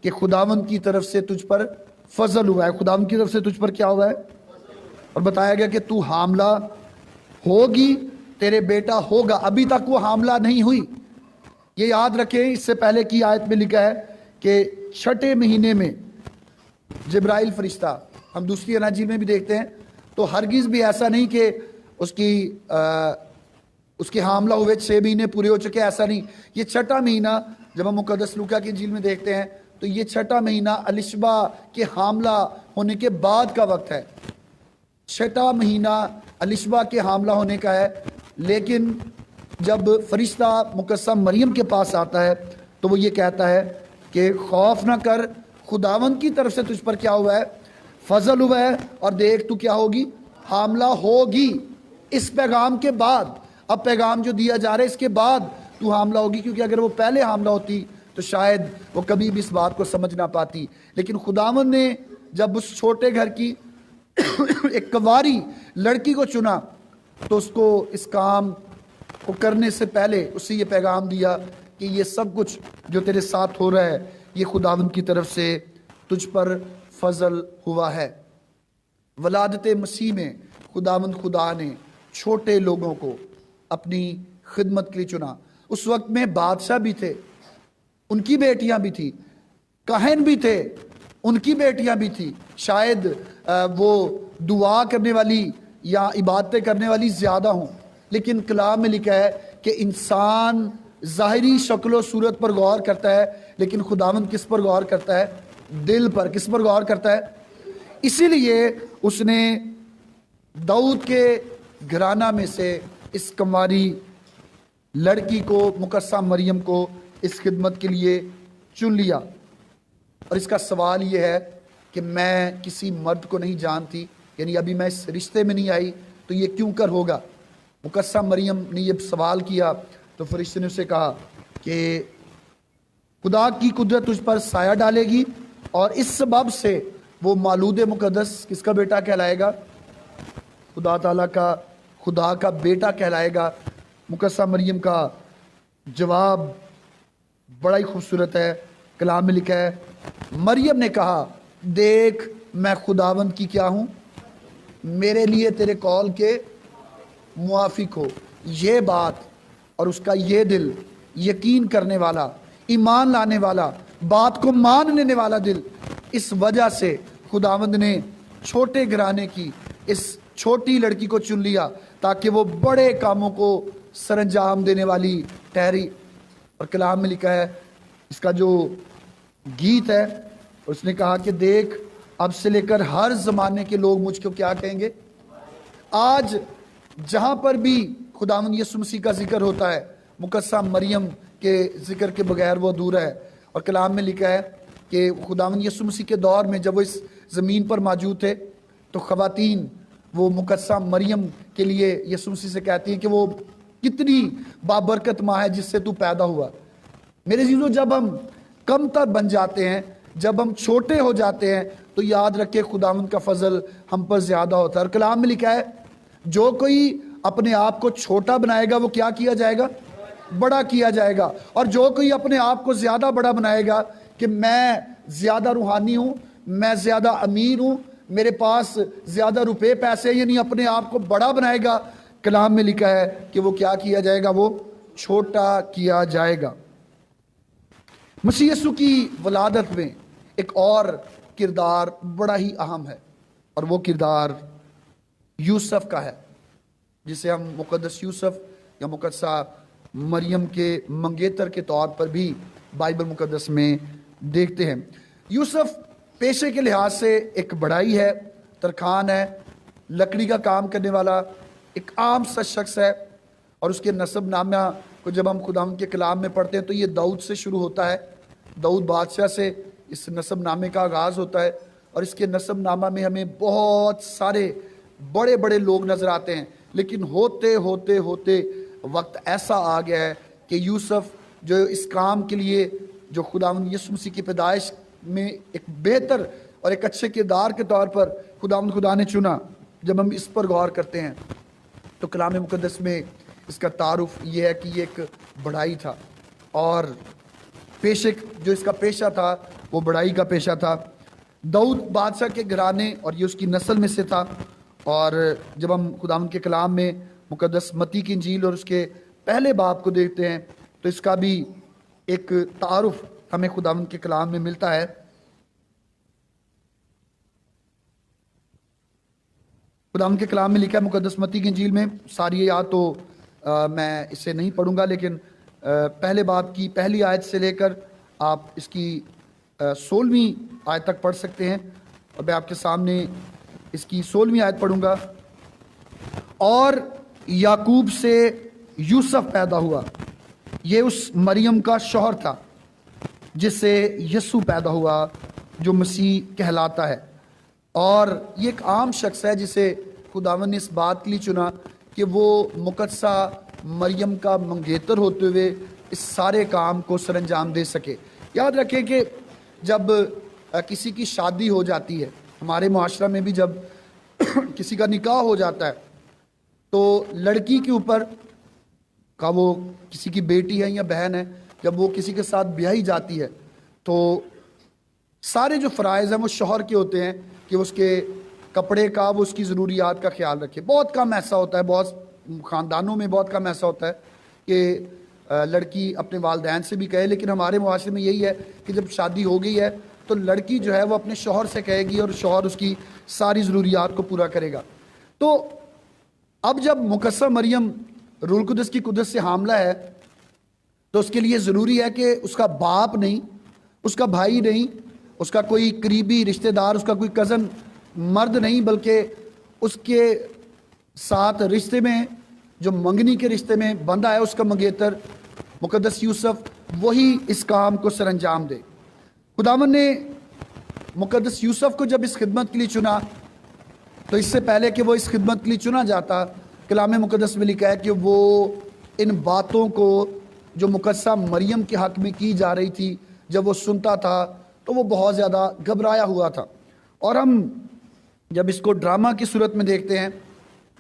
کہ خداوند کی طرف سے تجھ پر فضل ہوا ہے. خداوند کی طرف سے تجھ پر کیا ہوا ہے, اور بتایا گیا کہ تو حاملہ ہوگی, تیرے بیٹا ہوگا. ابھی تک وہ حاملہ نہیں ہوئی. یہ یاد رکھیں, اس سے پہلے کی آیت میں لکھا ہے کہ 6 مہینے میں جبرائیل فرشتہ, ہم دوسری اناجیل میں بھی دیکھتے ہیں, تو ہرگز بھی ایسا نہیں کہ اس کے حاملہ ہوئے 6 مہینے پورے ہو چکے, ایسا نہیں. یہ 6واں مہینہ جب ہم مقدس لوکا کی انجیل میں دیکھتے ہیں تو یہ 6واں مہینہ الشبا کے حاملہ ہونے کے بعد کا وقت ہے. 6واں مہینہ الشبا کے حاملہ ہونے کا ہے. لیکن جب فرشتہ مقدسہ مریم کے پاس آتا ہے تو وہ یہ کہتا ہے کہ خوف نہ کر, خداوند کی طرف سے تجھ پر کیا ہوا ہے, فضل ہوا ہے, اور دیکھ تو کیا ہوگی, حاملہ ہوگی. اس پیغام کے بعد, اب پیغام جو دیا جا رہا ہے اس کے بعد تو حاملہ ہوگی, کیونکہ اگر وہ پہلے حاملہ ہوتی تو شاید وہ کبھی بھی اس بات کو سمجھ نہ پاتی. لیکن خداوند نے جب اس چھوٹے گھر کی ایک کنواری لڑکی کو چنا تو اس کو اس کام کو کرنے سے پہلے اسے یہ پیغام دیا کہ یہ سب کچھ جو تیرے ساتھ ہو رہا ہے یہ خداوند کی طرف سے تجھ پر فضل ہوا ہے. ولادت مسیح میں خداوند خدا نے چھوٹے لوگوں کو اپنی خدمت کے لیے چنا. اس وقت میں بادشاہ بھی تھے, ان کی بیٹیاں بھی تھی, کاہن بھی تھے, ان کی بیٹیاں بھی تھی. شاید وہ دعا کرنے والی یا عبادتیں کرنے والی زیادہ ہوں, لیکن کلام میں لکھا ہے کہ انسان ظاہری شکل و صورت پر غور کرتا ہے, لیکن خداوند کس پر غور کرتا ہے, دل پر. کس پر غور کرتا ہے؟ اسی لیے اس نے داؤد کے گھرانہ میں سے اس کنواری لڑکی کو, مقدسہ مریم کو اس خدمت کے لیے چن لیا. اور اس کا سوال یہ ہے کہ میں کسی مرد کو نہیں جانتی, یعنی ابھی میں اس رشتے میں نہیں آئی, تو یہ کیوں کر ہوگا. مقدسہ مریم نے یہ سوال کیا تو فرشتے نے اسے کہا کہ خدا کی قدرت تجھ پر سایہ ڈالے گی اور اس سبب سے وہ مولود مقدس کس کا بیٹا کہلائے گا, خدا تعالیٰ کا, خدا کا بیٹا کہلائے گا. مقدسہ مریم کا جواب بڑا ہی خوبصورت ہے. کلام میں لکھا ہے, مریم نے کہا دیکھ میں خداوند کی کیا ہوں, میرے لیے تیرے قول کے موافق ہو. یہ بات اور اس کا یہ دل, یقین کرنے والا, ایمان لانے والا, بات کو مان لینے والا دل, اس وجہ سے خداوند نے چھوٹے گھرانے کی اس چھوٹی لڑکی کو چن لیا تاکہ وہ بڑے کاموں کو سر انجام دینے والی ٹھہری. اور کلام میں لکھا ہے, اس کا جو گیت ہے, اس نے کہا کہ دیکھ اب سے لے کر ہر زمانے کے لوگ مجھ کو کیا کہیں گے. آج جہاں پر بھی خداوند یسوع مسیح کا ذکر ہوتا ہے, مقدسہ مریم کے ذکر کے بغیر وہ ادھورا ہے. اور کلام میں لکھا ہے کہ خداوند یسوع مسیح کے دور میں جب وہ اس زمین پر موجود تھے تو خواتین وہ مقدسہ مریم کے لیے یسوع مسیح سے کہتی ہیں کہ وہ کتنی بابرکت ماں ہے جس سے تو پیدا ہوا. میرے عزیزو, جب ہم کم تر بن جاتے ہیں, جب ہم چھوٹے ہو جاتے ہیں تو یاد رکھے خداوند کا فضل ہم پر زیادہ ہوتا ہے. اور کلام میں لکھا ہے جو کوئی اپنے آپ کو چھوٹا بنائے گا وہ کیا کیا جائے گا؟ بڑا کیا جائے گا. اور جو کوئی اپنے آپ کو زیادہ بڑا بنائے گا کہ میں زیادہ روحانی ہوں, میں زیادہ امیر ہوں, میرے پاس زیادہ روپے پیسے, یعنی اپنے آپ کو بڑا بنائے گا, کلام میں لکھا ہے کہ وہ کیا کیا جائے گا؟ وہ چھوٹا کیا جائے گا. مسیح یسوع کی ولادت میں ایک اور کردار بڑا ہی اہم ہے, اور وہ کردار یوسف کا ہے, جسے ہم مقدس یوسف یا مقدسہ مریم کے منگیتر کے طور پر بھی بائبل مقدس میں دیکھتے ہیں. یوسف پیشے کے لحاظ سے ایک بڑائی ہے, ترکھان ہے, لکڑی کا کام کرنے والا ایک عام سا شخص ہے. اور اس کے نسب نامہ کو جب ہم خداوند کے کلام میں پڑھتے ہیں تو یہ داؤد سے شروع ہوتا ہے, داؤد بادشاہ سے اس نسب نامے کا آغاز ہوتا ہے. اور اس کے نسب نامہ میں ہمیں بہت سارے بڑے بڑے لوگ نظر آتے ہیں, لیکن ہوتے ہوتے ہوتے وقت ایسا آ گیا ہے کہ یوسف جو اس کام کے لیے جو خداوند یسوع مسیح کی پیدائش میں ایک بہتر اور ایک اچھے کردار کے طور پر خداوند خدا نے چنا, جب ہم اس پر غور کرتے ہیں تو کلام مقدس میں اس کا تعارف یہ ہے کہ یہ ایک بڑائی تھا, اور پیشے جو اس کا پیشہ تھا وہ بڑائی کا پیشہ تھا. داؤد بادشاہ کے گھرانے اور یہ اس کی نسل میں سے تھا. اور جب ہم خداوند کے کلام میں مقدس متی کی انجیل اور اس کے پہلے باب کو دیکھتے ہیں تو اس کا بھی ایک تعارف ہمیں خداوند کے کلام میں ملتا ہے. خداوند کے کلام میں لکھا ہے مقدس متی کی انجیل میں, ساری آیات تو میں اسے نہیں پڑھوں گا, لیکن پہلے باب کی پہلی آیت سے لے کر آپ اس کی 16ویں آیت تک پڑھ سکتے ہیں. اور میں آپ کے سامنے اس کی 16ویں آیت پڑھوں گا. اور یعقوب سے یوسف پیدا ہوا, یہ اس مریم کا شوہر تھا جس سے یسوع پیدا ہوا جو مسیح کہلاتا ہے. اور یہ ایک عام شخص ہے جسے خداوند نے اس بات کے لیے چنا کہ وہ مقدسہ مریم کا منگیتر ہوتے ہوئے اس سارے کام کو سر انجام دے سکے. یاد رکھیں کہ جب کسی کی شادی ہو جاتی ہے, ہمارے معاشرہ میں بھی جب کسی کا نکاح ہو جاتا ہے تو لڑکی کے اوپر کا وہ کسی کی بیٹی ہے یا بہن ہے, جب وہ کسی کے ساتھ بیاہی جاتی ہے تو سارے جو فرائض ہیں وہ شوہر کے ہوتے ہیں کہ اس کے کپڑے کا, وہ اس کی ضروریات کا خیال رکھے. بہت کم ایسا ہوتا ہے, بہت خاندانوں میں بہت کم ایسا ہوتا ہے کہ لڑکی اپنے والدین سے بھی کہے, لیکن ہمارے معاشرے میں یہی ہے کہ جب شادی ہو گئی ہے تو لڑکی جو ہے وہ اپنے شوہر سے کہے گی اور شوہر اس کی ساری ضروریات کو پورا کرے گا. تو اب جب مقدسہ مریم روح القدس کی قدرت سے حاملہ ہے تو اس کے لیے ضروری ہے کہ اس کا باپ نہیں, اس کا بھائی نہیں, اس کا کوئی قریبی رشتہ دار, اس کا کوئی کزن مرد نہیں, بلکہ اس کے ساتھ رشتے میں جو منگنی کے رشتے میں بندھا ہے اس کا منگیتر مقدس یوسف, وہی اس کام کو سر انجام دے. خداوند نے مقدس یوسف کو جب اس خدمت کے لیے چنا تو اس سے پہلے کہ وہ اس خدمت کے لیے چنا جاتا, کلام مقدس میں لکھا ہے کہ وہ ان باتوں کو جو مقدسہ مریم کے حق میں کی جا رہی تھی جب وہ سنتا تھا تو وہ بہت زیادہ گھبرایا ہوا تھا. اور ہم جب اس کو ڈرامہ کی صورت میں دیکھتے ہیں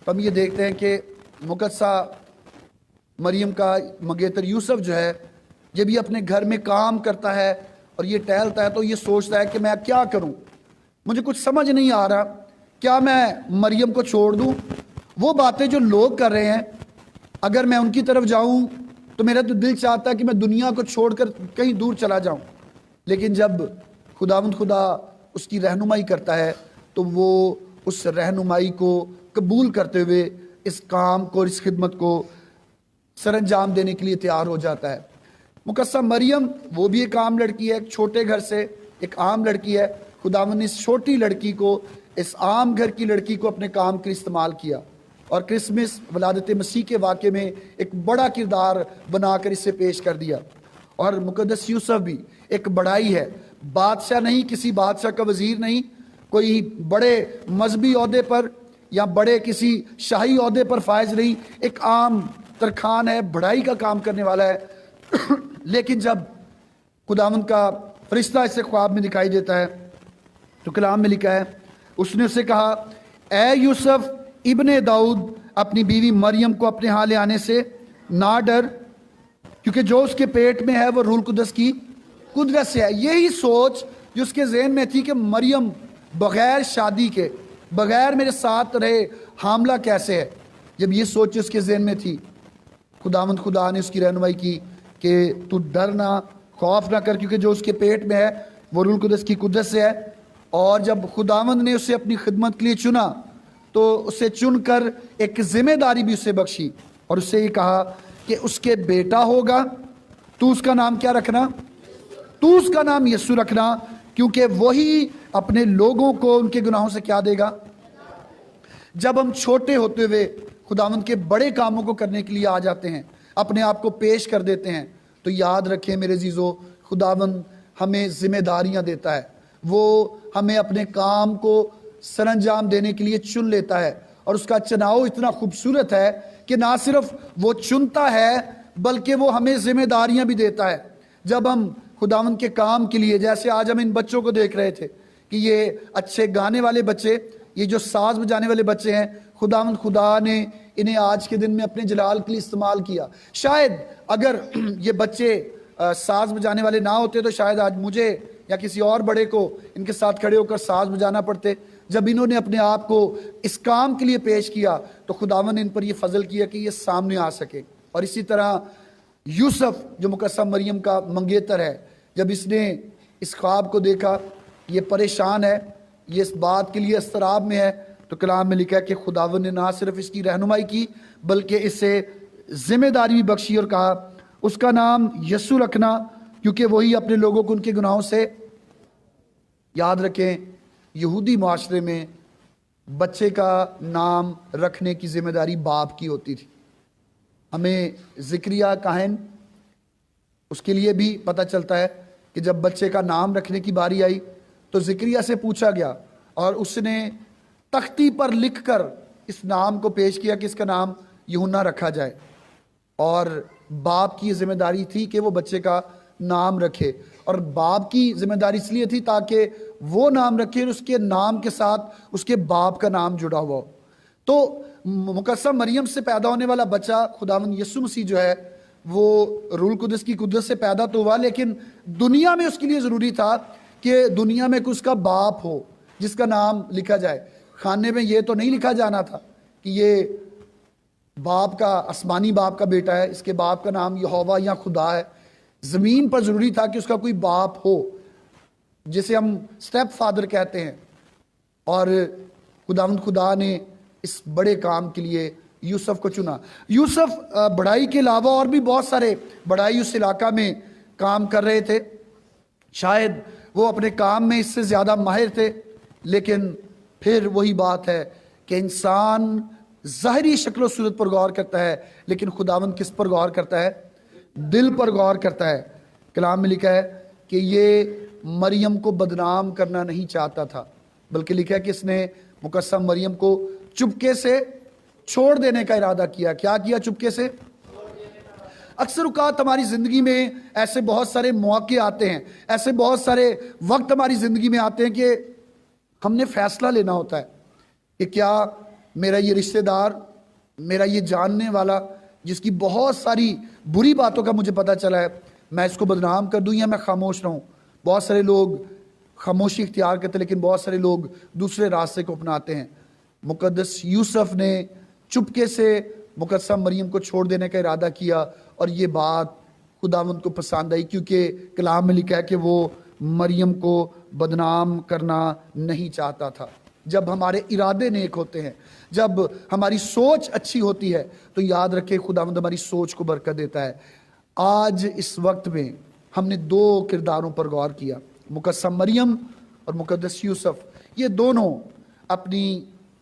تو ہم یہ دیکھتے ہیں کہ مقدسہ مریم کا منگیتر یوسف جو ہے جب یہ اپنے گھر میں کام کرتا ہے اور یہ ٹہلتا ہے تو یہ سوچتا ہے کہ میں کیا کروں, مجھے کچھ سمجھ نہیں آ رہا, کیا میں مریم کو چھوڑ دوں؟ وہ باتیں جو لوگ کر رہے ہیں اگر میں ان کی طرف جاؤں تو میرا تو دل چاہتا ہے کہ میں دنیا کو چھوڑ کر کہیں دور چلا جاؤں. لیکن جب خداوند خدا اس کی رہنمائی کرتا ہے تو وہ اس رہنمائی کو قبول کرتے ہوئے اس کام کو, اس خدمت کو سر انجام دینے کے لیے تیار ہو جاتا ہے. مقدسہ مریم وہ بھی ایک عام لڑکی ہے, ایک چھوٹے گھر سے ایک عام لڑکی ہے. خداوند نے اس چھوٹی لڑکی کو, اس عام گھر کی لڑکی کو اپنے کام کے لیے استعمال کیا اور کرسمس ولادت مسیح کے واقعے میں ایک بڑا کردار بنا کر اسے پیش کر دیا. اور مقدس یوسف بھی ایک بڑائی ہے, بادشاہ نہیں, کسی بادشاہ کا وزیر نہیں, کوئی بڑے مذہبی عہدے پر یا بڑے کسی شاہی عہدے پر فائز نہیں, ایک عام ترکھان ہے, بڑائی کا کام کرنے والا ہے. لیکن جب خداوند کا فرشتہ اسے خواب میں دکھائی دیتا ہے تو کلام میں لکھا ہے اس نے اسے کہا, اے یوسف इब्ने दाऊद अपनी बीवी मरियम को अपने यहाँ ले आने से ना डर, क्योंकि जो उसके पेट में है वो रूह कुदस की कुदरत से है। यही सोच जो उसके ज़हन में थी कि मरियम बग़ैर शादी के, बग़ैर मेरे साथ रहे हामला कैसे है, जब ये सोच उसके ज़हन में थी, खुदावंद खुदा ने उसकी रहनुमाई की कि तू डर ना, खौफ ना कर, क्योंकि जो उसके पेट में है वो रूह कुदस की कुदरत से है। और जब खुदावंद ने उसे अपनी खिदमत के लिए चुना तो उसे चुनकर एक जिम्मेदारी भी उसे बख्शी और उससे ये कहा कि उसके बेटा होगा, तू उसका नाम क्या रखना, तू उसका नाम यीशु रखना, क्योंकि वही अपने लोगों को उनके गुनाहों से क्या देगा। जब हम छोटे होते हुए खुदावंद के बड़े कामों को करने के लिए आ जाते हैं, अपने आप को पेश कर देते हैं, तो याद रखें मेरे जीजो, खुदावंद हमें जिम्मेदारियां देता है, वो हमें अपने काम को सरंजाम देने के लिए चुन लेता है। और उसका चुनाव इतना खूबसूरत है कि ना सिर्फ वो चुनता है बल्कि वो हमें जिम्मेदारियां भी देता है। जब हम खुदावंद के काम के लिए, जैसे आज हम इन बच्चों को देख रहे थे कि ये अच्छे गाने वाले बच्चे, ये जो साज बजाने वाले बच्चे हैं, खुदावंद खुदा ने इन्हें आज के दिन में अपने जलाल के लिए इस्तेमाल किया। शायद अगर ये बच्चे साज बजाने वाले ना होते तो शायद आज मुझे या किसी और बड़े को इनके साथ खड़े होकर साज बजाना पड़ते। जब इन्होंने अपने आप को इस काम के लिए पेश किया तो खुदावंद ने इन पर यह फजल किया कि ये सामने आ सके। और इसी तरह यूसुफ जो मुकस्सम मरियम का मंगेतर है, जब इसने इस ख्वाब को देखा, ये परेशान है, ये इस बात के लिए इस्तराब में है, तो कलाम में लिखा है कि खुदावंद ने ना सिर्फ इसकी रहनुमाई की बल्कि इसे जिम्मेदारी भी बख्शी और कहा उसका नाम यीशु रखना, क्योंकि वही अपने लोगों को उनके गुनाहों से। याद रखें, यहूदी माशरे में बच्चे का नाम रखने की जिम्मेदारी बाप की होती थी। हमें ज़िक्रिया काहिन, उसके लिए भी पता चलता है कि जब बच्चे का नाम रखने की बारी आई तो ज़िक्रिया से पूछा गया और उसने तख्ती पर लिखकर इस नाम को पेश किया कि इसका नाम यूहन्ना रखा जाए। और बाप की जिम्मेदारी थी कि वो बच्चे का नाम रखे, और बाप की जिम्मेदारी इसलिए थी ताकि वो नाम रखे और उसके नाम के साथ उसके बाप का नाम जुड़ा हुआ हो। तो मुकस्सम मरियम से पैदा होने वाला बच्चा खुदावंद यीशु मसीह जो है वो रूह कुदस की कुदरत से पैदा तो हुआ, लेकिन दुनिया में उसके लिए ज़रूरी था कि दुनिया में उसका बाप हो जिसका नाम लिखा जाए। खाने में ये तो नहीं लिखा जाना था कि ये बाप का, आसमानी बाप का बेटा है, इसके बाप का नाम यहोवा या खुदा है। ज़मीन पर ज़रूरी था कि उसका कोई बाप हो जिसे हम स्टेप फादर कहते हैं। और खुदावंद खुदा ने इस बड़े काम के लिए यूसुफ को चुना। यूसुफ बढ़ाई के अलावा और भी बहुत सारे बढ़ाई उस इलाका में काम कर रहे थे। शायद वो अपने काम में इससे ज़्यादा माहिर थे, लेकिन फिर वही बात है कि इंसान ज़ाहरी शक्ल और सूरत पर गौर करता है, लेकिन खुदावंद किस पर गौर करता है? दिल पर गौर करता है। कलाम में लिखा है कि ये मरियम को बदनाम करना नहीं चाहता था, बल्कि लिखा है कि इसने मुकस्सम मरियम को चुपके से छोड़ देने का इरादा किया। क्या किया? चुपके से। अक्सर औक़ात हमारी ज़िंदगी में ऐसे बहुत सारे मौके आते हैं, ऐसे बहुत सारे वक्त हमारी ज़िंदगी में आते हैं कि हमने फ़ैसला लेना होता है कि क्या मेरा ये रिश्तेदार, मेरा ये जानने वाला जिसकी बहुत सारी बुरी बातों का मुझे पता चला है, मैं इसको बदनाम कर दूं या मैं खामोश रहूं। बहुत सारे लोग खामोशी इख्तियार करते हैं, लेकिन बहुत सारे लोग दूसरे रास्ते को अपनाते हैं। मुकद्दस यूसुफ ने चुपके से मुकद्दम मरियम को छोड़ देने का इरादा किया और ये बात खुदावंद को पसंद आई, क्योंकि कलाम में लिखा है कि वो मरियम को बदनाम करना नहीं चाहता था। जब हमारे इरादे नेक होते हैं, जब हमारी सोच अच्छी होती है, तो याद रखें खुदावंद हमारी सोच को बरकत देता है। आज इस वक्त में हमने दो किरदारों पर गौर किया, मुकद्दम मरियम और मुकद्दस यूसुफ। ये दोनों अपनी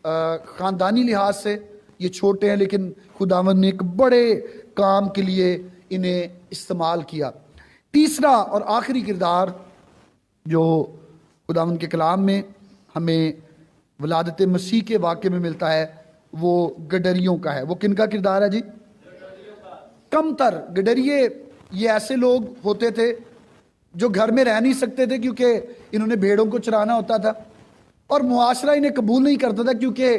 ख़ानदानी लिहाज से ये छोटे हैं, लेकिन खुदावंद ने एक बड़े काम के लिए इन्हें इस्तेमाल किया। तीसरा और आखिरी किरदार जो खुदावंद के कलाम में हमें वलादत मसीह के वाक़े में मिलता है वो गडरियों का है। वो किन का किरदार है जी? कमतर गडरिये ये ऐसे लोग होते थे जो घर में रह नहीं सकते थे, क्योंकि इन्होंने भेड़ों को चराना होता था और मुआशरा इन्हें कबूल नहीं करता था, क्योंकि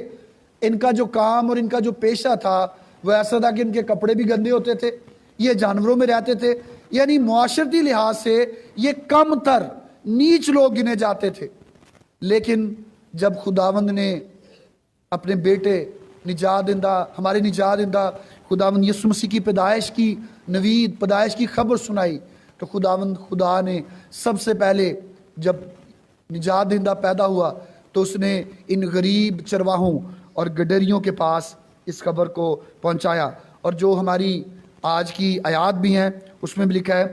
ان کا جو کام اور ان کا جو پیشہ تھا وہ ایسا تھا کہ ان کے کپڑے بھی گندے ہوتے تھے, یہ جانوروں میں رہتے تھے, یعنی معاشرتی لحاظ سے یہ کم تر نیچ لوگ گنے جاتے تھے. لیکن جب خداوند نے اپنے بیٹے نجات دہندہ, ہمارے نجات دہندہ خداوند یسوع مسیح کی پیدائش کی نوید, پیدائش کی خبر سنائی, تو خداوند خدا نے سب سے پہلے جب نجات دہندہ پیدا ہوا تو اس نے ان غریب چرواہوں اور گڈریوں کے پاس اس خبر کو پہنچایا. اور جو ہماری آج کی آیات بھی ہیں اس میں بھی لکھا ہے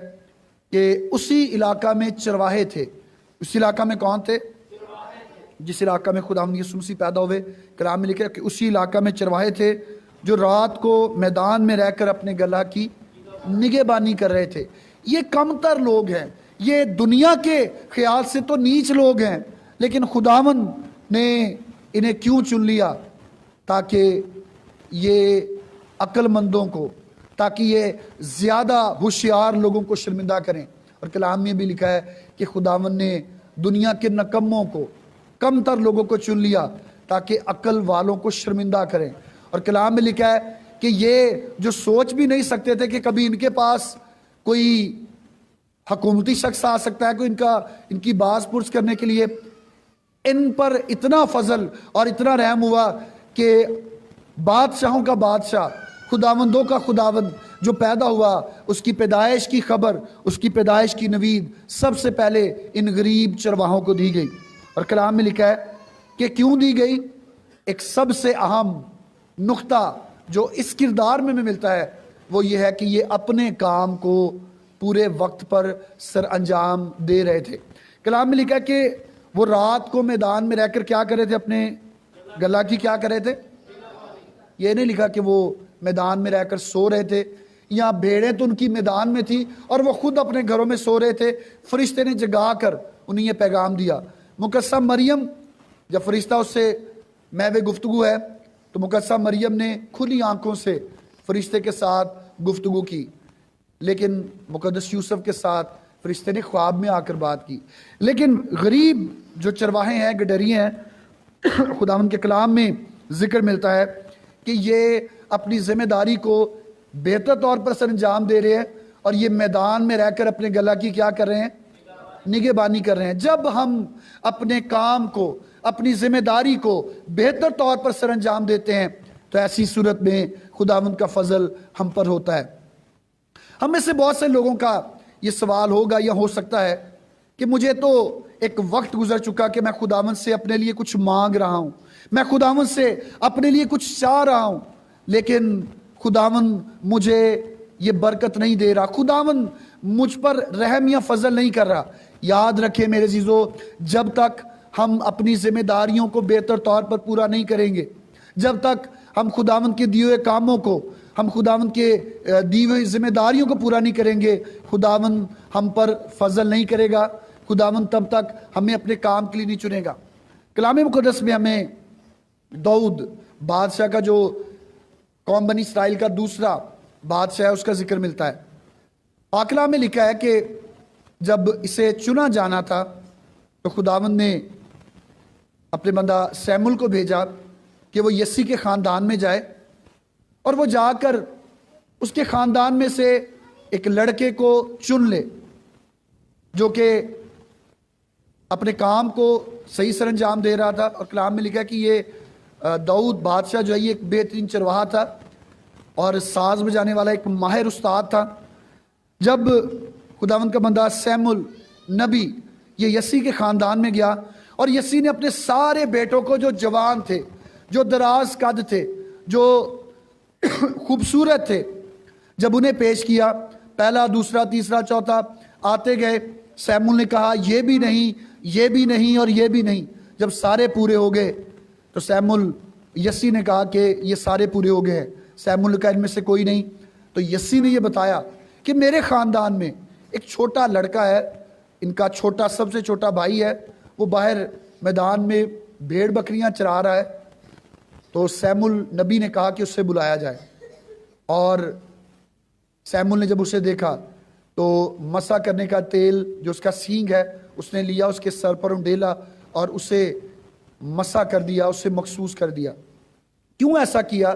کہ اسی علاقہ میں چرواہے تھے. اسی علاقہ میں کون تھے؟ جس علاقہ میں خداوند یسوع مسیح پیدا ہوئے, کلام میں لکھا ہے کہ اسی علاقہ میں چرواہے تھے جو رات کو میدان میں رہ کر اپنے گلا کی نگہبانی کر رہے تھے. یہ کم تر لوگ ہیں, یہ دنیا کے خیال سے تو نیچ لوگ ہیں, لیکن خداوند نے انہیں کیوں چن لیا؟ تاکہ یہ عقل مندوں کو, تاکہ یہ زیادہ ہوشیار لوگوں کو شرمندہ کریں. اور کلام میں بھی لکھا ہے کہ خداوند نے دنیا کے نکموں کو, کم تر لوگوں کو چن لیا تاکہ عقل والوں کو شرمندہ کریں. اور کلام میں لکھا ہے کہ یہ جو سوچ بھی نہیں سکتے تھے کہ کبھی ان کے پاس کوئی حکومتی شخص آ سکتا ہے, کوئی ان کی باز پرس کرنے کے لیے, ان پر اتنا فضل اور اتنا رحم ہوا کہ بادشاہوں کا بادشاہ, خداوندوں کا خداوند جو پیدا ہوا, اس کی پیدائش کی خبر, اس کی پیدائش کی نوید سب سے پہلے ان غریب چرواہوں کو دی گئی. اور کلام میں لکھا ہے کہ کیوں دی گئی؟ ایک سب سے اہم نقطہ جو اس کردار میں ملتا ہے وہ یہ ہے کہ یہ اپنے کام کو پورے وقت پر سر انجام دے رہے تھے. کلام میں لکھا ہے کہ وہ رات کو میدان میں رہ کر کیا کر رہے تھے؟ اپنے گلا کی کیا کر رہے تھے؟ یہ نہیں لکھا کہ وہ میدان میں رہ کر سو رہے تھے, یا بھیڑیں تو ان کی میدان میں تھی اور وہ خود اپنے گھروں میں سو رہے تھے. فرشتے نے جگا کر انہیں یہ پیغام دیا. مقدسہ مریم, جب فرشتہ اس سے محو گفتگو ہے تو مقدسہ مریم نے کھلی آنکھوں سے فرشتے کے ساتھ گفتگو کی, لیکن مقدس یوسف کے ساتھ فرشتے نے خواب میں آ کر بات کی. لیکن غریب جو چرواہے ہیں, گڈریے ہیں, خداوند کے کلام میں ذکر ملتا ہے کہ یہ اپنی ذمہ داری کو بہتر طور پر سر انجام دے رہے ہیں, اور یہ میدان میں رہ کر اپنے گلا کی کیا کر رہے ہیں؟ نگہبانی کر رہے ہیں. جب ہم اپنے کام کو, اپنی ذمہ داری کو بہتر طور پر سر انجام دیتے ہیں تو ایسی صورت میں خداوند کا فضل ہم پر ہوتا ہے. ہم میں سے بہت سے لوگوں کا یہ سوال ہوگا یا ہو سکتا ہے کہ مجھے تو ایک وقت گزر چکا کہ میں خداوند سے اپنے لیے کچھ مانگ رہا ہوں, میں خداوند سے اپنے لیے کچھ چاہ رہا ہوں, لیکن خداوند مجھے یہ برکت نہیں دے رہا, خداوند مجھ پر رحم یا فضل نہیں کر رہا. یاد رکھیں میرے عزیزو, جب تک ہم اپنی ذمہ داریوں کو بہتر طور پر پورا نہیں کریں گے, جب تک ہم خداوند کے دیے ہوئے کاموں کو, ہم خداوند کے دی ہوئی ذمہ داریوں کو پورا نہیں کریں گے, خداوند ہم پر فضل نہیں کرے گا, خداوند تب تک ہمیں اپنے کام کے لیے نہیں چنے گا. کلام مقدس میں ہمیں داؤد بادشاہ کا, جو قوم بنی اسرائیل کا دوسرا بادشاہ ہے, اس کا ذکر ملتا ہے. کلام میں لکھا ہے کہ جب اسے چنا جانا تھا تو خداوند نے اپنے بندہ سیمول کو بھیجا کہ وہ یسی کے خاندان میں جائے, اور وہ جا کر اس کے خاندان میں سے ایک لڑکے کو چن لے جو کہ اپنے کام کو صحیح سر انجام دے رہا تھا. اور کلام میں لکھا ہے کہ یہ داؤد بادشاہ جو ہے یہ ایک بہترین چرواہا تھا اور ساز بجانے والا ایک ماہر استاد تھا. جب خداوند کا بندہ سیمول نبی یہ یسی کے خاندان میں گیا, اور یسی نے اپنے سارے بیٹوں کو جو جوان تھے, جو دراز قد تھے, جو خوبصورت تھے, جب انہیں پیش کیا, پہلا, دوسرا, تیسرا, چوتھا آتے گئے. سیمول نے کہا یہ بھی نہیں, یہ بھی نہیں اور یہ بھی نہیں. جب سارے پورے ہو گئے تو سیمول, یسی نے کہا کہ یہ سارے پورے ہو گئے ہیں. سیمول نے کہا ان میں سے کوئی نہیں. تو یسی نے یہ بتایا کہ میرے خاندان میں ایک چھوٹا لڑکا ہے, ان کا چھوٹا, سب سے چھوٹا بھائی ہے, وہ باہر میدان میں بھیڑ بکریاں چرا رہا ہے. تو سیمول نبی نے کہا کہ اسے بلایا جائے, اور سیمول نے جب اسے دیکھا تو مسح کرنے کا تیل جو اس کا سینگ ہے اس نے لیا, اس کے سر پر انڈیلا اور اسے مسح کر دیا, اسے مخصوص کر دیا. क्यों ऐसा किया?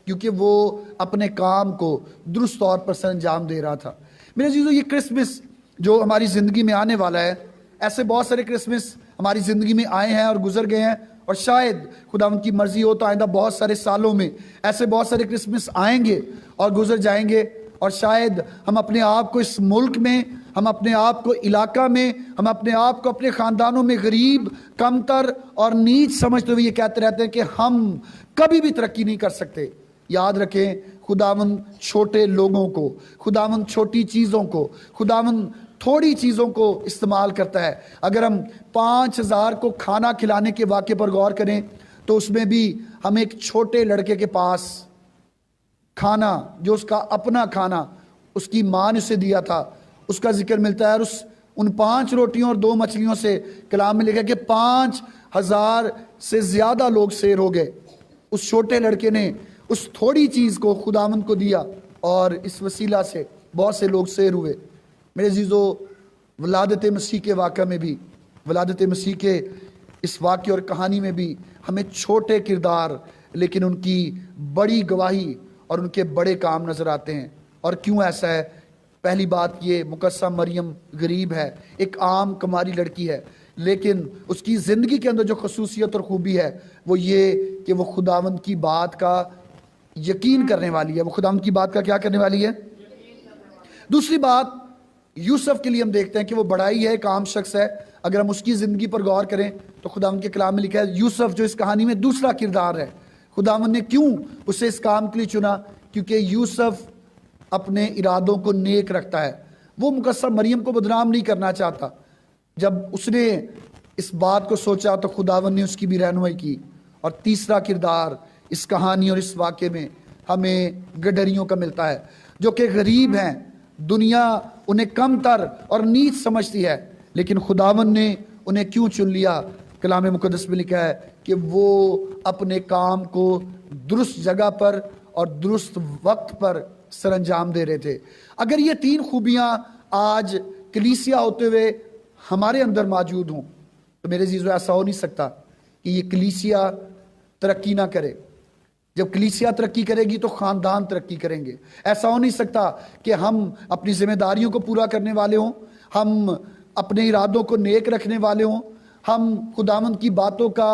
क्योंकि वो अपने काम को दुरुस्त तौर पर सर अंजाम दे रहा था। मेरे अजीजों, ये क्रिसमस जो हमारी ज़िंदगी में आने वाला है, ऐसे बहुत सारे क्रिसमस हमारी ज़िंदगी में आए हैं और गुजर गए हैं, और शायद खुदावंद की मर्जी हो तो आइंदा बहुत सारे सालों में ऐसे बहुत सारे क्रिसमस आएंगे और गुजर जाएंगे, और शायद हम अपने आप को इस मुल्क में, हम अपने आप को इलाका में, हम अपने आप को अपने ख़ानदानों में गरीब, कमतर और नीच समझते हुए ये कहते रहते हैं कि हम कभी भी तरक्की नहीं कर सकते। याद रखें, खुदावंद छोटे लोगों को, खुदावंद छोटी चीज़ों को, खुदावंद थोड़ी चीज़ों को इस्तेमाल करता है। अगर हम 5,000 को खाना खिलाने के वाक़े पर गौर करें तो उसमें भी हम एक छोटे लड़के के पास खाना, जो उसका अपना खाना उसकी माँ ने उसे दिया था, उसका जिक्र मिलता है। और उन 5 रोटियों और 2 मछलियों से कलाम में लिखा कि 5,000 से ज़्यादा लोग सैर हो गए। उस छोटे लड़के ने उस थोड़ी चीज़ को खुदावंद को दिया और इस वसीला से बहुत से लोग सैर हुए। मेरे अजीज़ों, वलादत मसीह के वाक़े में भी, वलादत मसीह के इस वाक़े और कहानी में भी हमें छोटे किरदार लेकिन उनकी बड़ी गवाही और उनके बड़े काम नज़र आते हैं। और क्यों ऐसा है? पहली बात ये, मुकस्सा मरियम गरीब है, एक आम कुमारी लड़की है, लेकिन उसकी ज़िंदगी के अंदर जो खसूसियत और ख़ूबी है वो ये कि वो खुदावंद की बात का यकीन करने वाली है। वो खुदावंद की बात का क्या करने वाली है? दूसरी बात, यूसुफ के लिए हम देखते हैं कि वो बड़ा ही है, एक आम शख्स है। अगर हम उसकी ज़िंदगी पर गौर करें तो खुदावंद के कलाम में लिखा है यूसुफ जो इस कहानी में दूसरा किरदार है। खुदावंद ने क्यों उसे इस काम के लिए चुना? क्योंकि यूसुफ अपने इरादों को नेक रखता है। वो मुकस्सा मरियम को बदनाम नहीं करना चाहता। जब उसने इस बात को सोचा तो खुदावंद ने उसकी भी रहनुमाई की। और तीसरा किरदार इस कहानी और इस वाक़े में हमें गडरियों का मिलता है, जो कि गरीब हैं, दुनिया उन्हें कमतर और नीच समझती है, लेकिन खुदावंद ने उन्हें क्यों चुन लिया? कलाम मुक़द्दस में लिखा है कि वो अपने काम को दुरुस्त जगह पर और दुरुस्त वक्त पर सरअंजाम दे रहे थे। अगर ये 3 खूबियाँ आज कलीसिया होते हुए हमारे अंदर मौजूद हों तो मेरे अज़ीज़ों, ऐसा हो नहीं सकता कि ये कलीसिया तरक्की ना करे। जब कलीसिया तरक्की करेगी तो ख़ानदान तरक्की करेंगे। ऐसा हो नहीं सकता कि हम अपनी जिम्मेदारियों को पूरा करने वाले हों, हम अपने इरादों को नेक रखने वाले हों, हम खुदावंद की बातों का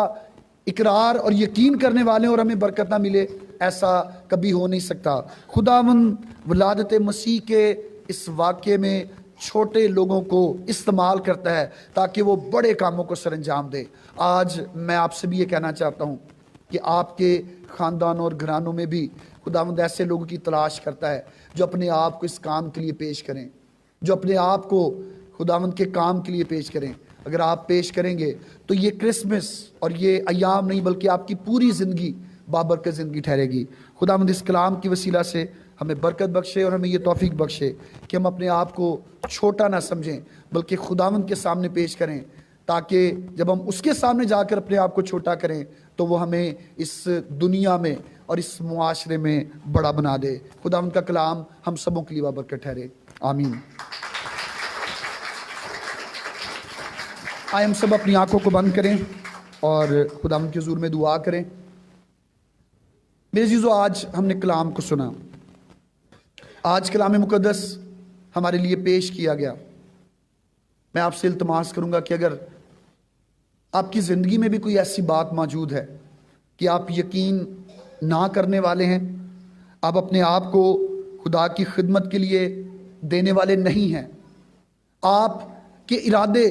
इकरार और यकीन करने वाले हों और हमें बरकत ना मिले। ऐसा कभी हो नहीं सकता। खुदावंद वलादत मसीह के इस वाक़े में छोटे लोगों को इस्तेमाल करता है ताकि वो बड़े कामों को सरअंजाम दे। आज मैं आपसे भी ये कहना चाहता हूँ कि आपके ख़ानदान और घरानों में भी खुदावंद ऐसे लोगों की तलाश करता है जो अपने आप को इस काम के लिए पेश करें, जो अपने आप को खुदावंद के काम के लिए पेश करें। अगर आप पेश करेंगे तो ये क्रिसमस और ये अयाम नहीं बल्कि आपकी पूरी ज़िंदगी बाबरकत ज़िंदगी ठहरेगी। खुदावंद इस कलाम की वसीला से हमें बरकत बख्शे और हमें ये तौफीक बख्शे कि हम अपने आप को छोटा ना समझें बल्कि खुदावंद के सामने पेश करें, ताकि जब हम उसके सामने जाकर अपने आप को छोटा करें तो वो हमें इस दुनिया में और इस मुआशरे में बड़ा बना दे। खुदावंद का कलाम हम सबों के लिए बाबरकत ठहरे। आमीन। आए हम सब अपनी आंखों को बंद करें और खुदावंद के हुजूर में दुआ करें। मेरे अज़ीज़ों, आज हमने कलाम को सुना, आज कलाम मुक़द्दस हमारे लिए पेश किया गया। मैं आपसे इल्तिमास करूंगा कि अगर आपकी ज़िंदगी में भी कोई ऐसी बात मौजूद है कि आप यकीन ना करने वाले हैं, आप अपने आप को खुदा की खिदमत के लिए देने वाले नहीं हैं, आपके इरादे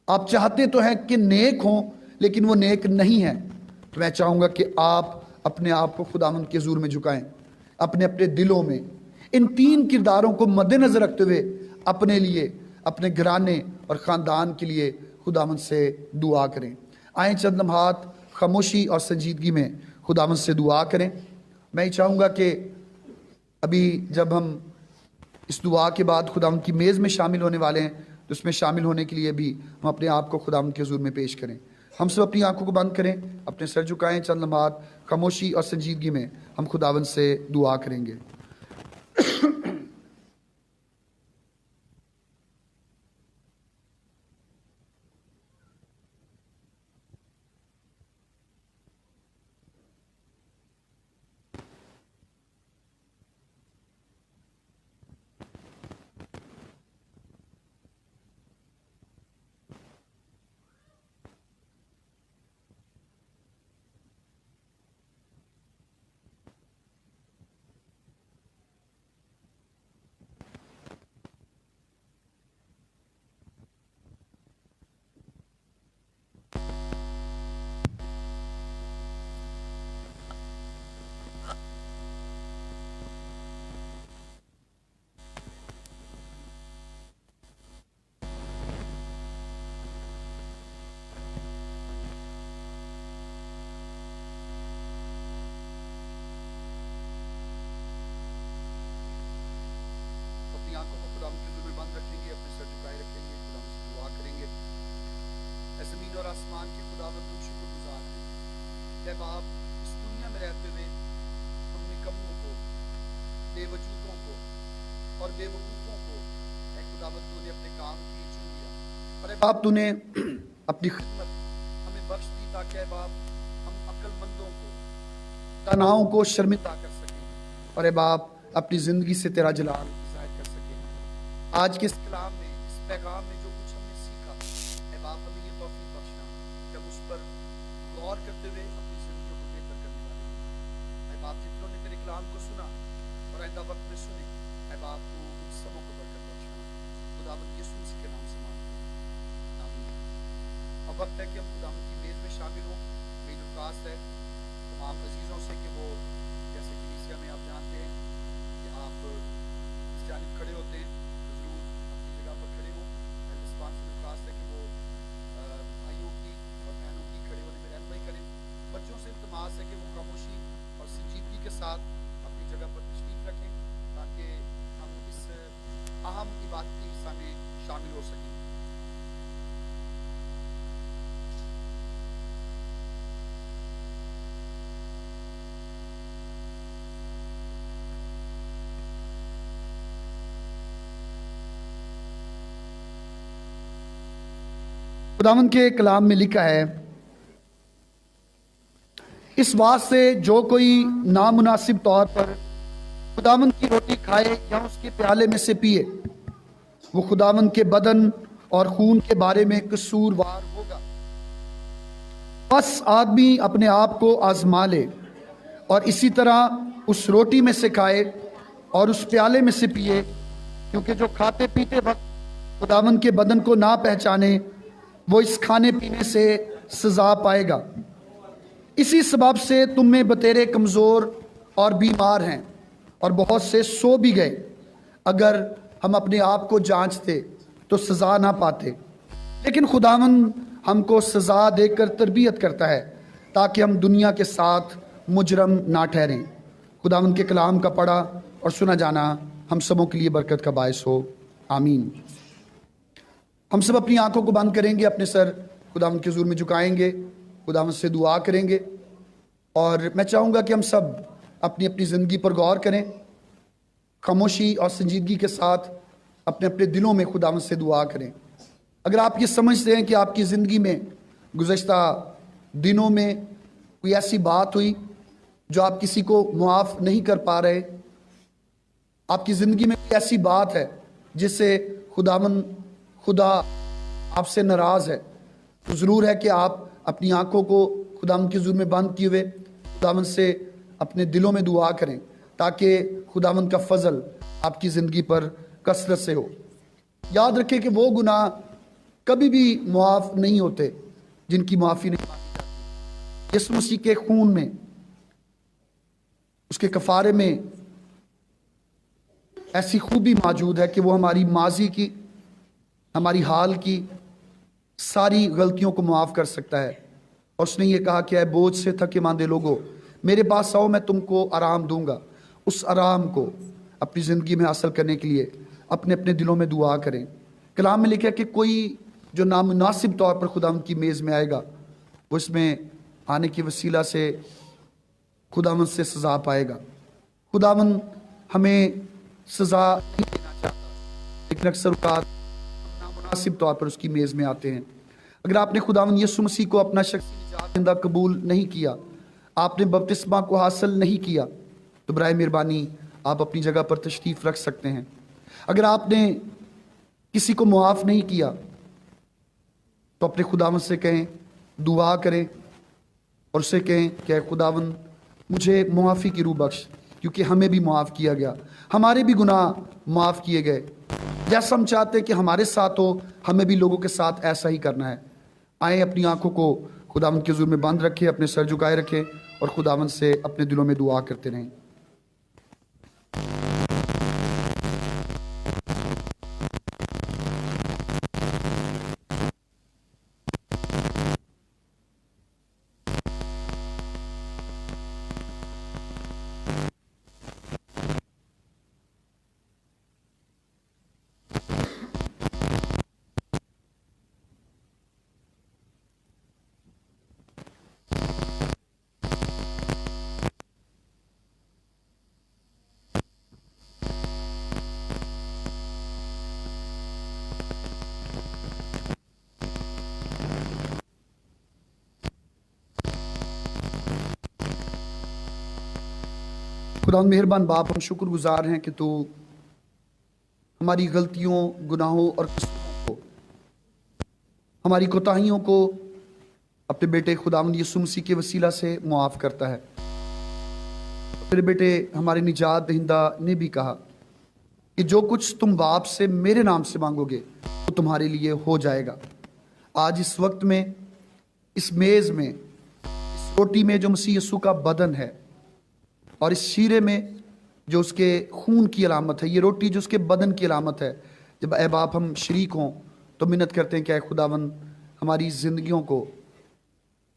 आप चाहते तो हैं कि नेक हों लेकिन वो नेक नहीं हैं, तो मैं चाहूँगा कि आप अपने आप को खुदावंद के हुजूर में झुकाएं। अपने अपने दिलों में इन 3 किरदारों को मद्देनज़र रखते हुए अपने लिए, अपने घराने और ख़ानदान के लिए खुदावंद से दुआ करें। आए चंद लम्हात खामोशी और संजीदगी में खुदावंद से दुआ करें। मैं चाहूँगा कि अभी जब हम इस दुआ के बाद खुदावंद की मेज़ में शामिल होने वाले हैं तो उसमें शामिल होने के लिए भी हम अपने आप को खुदावंद के हुजूर में पेश करें। हम सब अपनी आंखों को बंद करें, अपने सर झुकाएं, चंद लम्हात खामोशी और संजीदगी में हम खुदावंद से दुआ करेंगे। ए बाप, इस दुनिया में रहते हुए हम निकम्मों को, बेवजूदों को और बेवकूफ़ों को ए खुदावंद तूने अपने काम के लिए चुन लिया। और ए बाप तूने अपनी खिदमत हमें बख्श दी ताकि ए बाप हम अक्लमंदों को, दानाओं को शर्मिंदा कर सकें और ए बाप अपनी ज़िंदगी से तेरा जलाल ज़ाहिर कर सकें। आज के इस कलाम में, इस पैगाम में जो कुछ हमने सीखा, ए बाप हमें ये तौफीक बख्शना कि हम उस पर गौर करते हुए अपनी ज़िंदगी को बेहतर करने वाले हैं। ए बाप जितनों ने तेरे कलाम को सुना और आइंदा वक्त में सुने, ए बाप तू उन सबों को बरकत बख्शना। खुदावंद यीशु मसीह के नाम से मांगते हैं, आमीन। अब वक्त है कि हम खुदावंद की मेज़ में शामिल हों। मेरी दरख्वास्त है तमाम अजीज़ों से कि वो जैसे कलीसिया में आप जानते हैं कि आप इस जानिब खड़े होते हैं तो ज़रूर अपनी जगह पर खड़े हों। मेज़बान से दरख्वास्त है कि वो भाइयों की और बहनों की खड़े होने में रहनुमाई करें। बच्चों से इल्तिमास है कि वो खामोशी और संजीदगी के साथ अपनी जगह पर तशरीफ़ रखें ताकि हम इस अहम इबादती हिस्सा में शामिल हो सकें। खुदावंद के कलाम में लिखा है, इस बात से जो कोई नामुनासिब तौर पर खुदावंद की रोटी खाए या उसके प्याले में से पिए, वो खुदावंद के बदन और खून के बारे में कसूरवार होगा। बस आदमी अपने आप को आजमा ले और इसी तरह उस रोटी में से खाए और उस प्याले में से पिए, क्योंकि जो खाते पीते वक्त खुदावंद के बदन को ना पहचाने, वो इस खाने पीने से सजा पाएगा। इसी सबब से तुम में बतेरे कमज़ोर और बीमार हैं और बहुत से सो भी गए। अगर हम अपने आप को जांचते तो सज़ा ना पाते, लेकिन खुदावंद हमको सज़ा देकर तरबियत करता है ताकि हम दुनिया के साथ मुजरम ना ठहरें। खुदावंद के कलाम का पढ़ा और सुना जाना हम सबों के लिए बरकत का बायस हो, आमीन। हम सब अपनी आंखों को बंद करेंगे, अपने सर खुदावंद के हुजूर में झुकाएंगे, खुदावंद से दुआ करेंगे और मैं चाहूँगा कि हम सब अपनी अपनी ज़िंदगी पर गौर करें, खामोशी और संजीदगी के साथ अपने अपने दिलों में खुदावंद से दुआ करें। अगर आप ये समझते हैं कि आपकी ज़िंदगी में गुज़श्ता दिनों में कोई ऐसी बात हुई जो आप किसी को मुआफ़ नहीं कर पा रहे, आपकी ज़िंदगी में कोई ऐसी बात है जिससे खुदा आपसे नाराज़ है, तो ज़रूर है कि आप अपनी आंखों को खुदावंद के हुजूर में बंद किए हुए खुदावंद से अपने दिलों में दुआ करें ताकि खुदावंद का फजल आपकी ज़िंदगी पर कसरत से हो। याद रखें कि वो गुनाह कभी भी मुआफ़ नहीं होते जिनकी मुआफ़ी नहीं मांगी जाती। यीशु मसीह के खून में, उसके कफ़ारे में ऐसी खूबी मौजूद है कि वो हमारी माजी की, हमारी हाल की सारी गलतियों को मुआफ़ कर सकता है। और उसने ये कहा कि ऐ बोझ से थके मांदे लोगों, मेरे पास आओ, मैं तुमको आराम दूंगा। उस आराम को अपनी ज़िंदगी में हासिल करने के लिए अपने अपने दिलों में दुआ करें। कलाम में लिखा है कि कोई जो नामुनासिब तौर पर खुदावंद की मेज़ में आएगा, वो इसमें आने की वसीला से खुदावंद से सज़ा पाएगा। खुदावंद हमें सज़ा नहीं देना चाहता, लेकिन अक्सर औक़ात नामुनासिब तौर पर उसकी मेज़ में आते हैं। अगर आपने खुदावंद यीशु मसीह को अपना शख्सी निजात कबूल नहीं किया, आपने बपतिस्मा को हासिल नहीं किया, तो बराए मेहरबानी आप अपनी जगह पर तशरीफ़ रख सकते हैं। अगर आपने किसी को मुआफ़ नहीं किया तो अपने खुदावंद से कहें, दुआ करें और उससे कहें कि खुदावंद मुझे मुआफ़ी की रूह बख्श, क्योंकि हमें भी मुआफ़ किया गया, हमारे भी गुनाह माफ़ किए गए। जैसा हम चाहते हैं कि हमारे साथ हो, हमें भी लोगों के साथ ऐसा ही करना है। आए अपनी आंखों को खुदावंद के हुजूर में बंद रखें, अपने सर झुकाए रखें और खुदावंद से अपने दिलों में दुआ करते रहें। खुदा मेहरबान बाप, हम शुक्रगुजार हैं कि तू हमारी गलतियों, गुनाहों और कसूरों को, हमारी कोताहियों को अपने बेटे खुदावंद यीशु मसीह के वसीला से मुआफ़ करता है। तेरे बेटे हमारे निजात दहिंदा ने भी कहा कि जो कुछ तुम बाप से मेरे नाम से मांगोगे वो तुम्हारे लिए हो जाएगा। आज इस वक्त में, इस मेज़ में, इस रोटी में जो मसीह यीशु का बदन है और इस शीरे में जो उसके खून की अलामत है, ये रोटी जो उसके बदन की अलामत है, जब ऐ बाप हम शरीक हों तो मिन्नत करते हैं कि ऐ खुदावन हमारी ज़िंदगियों को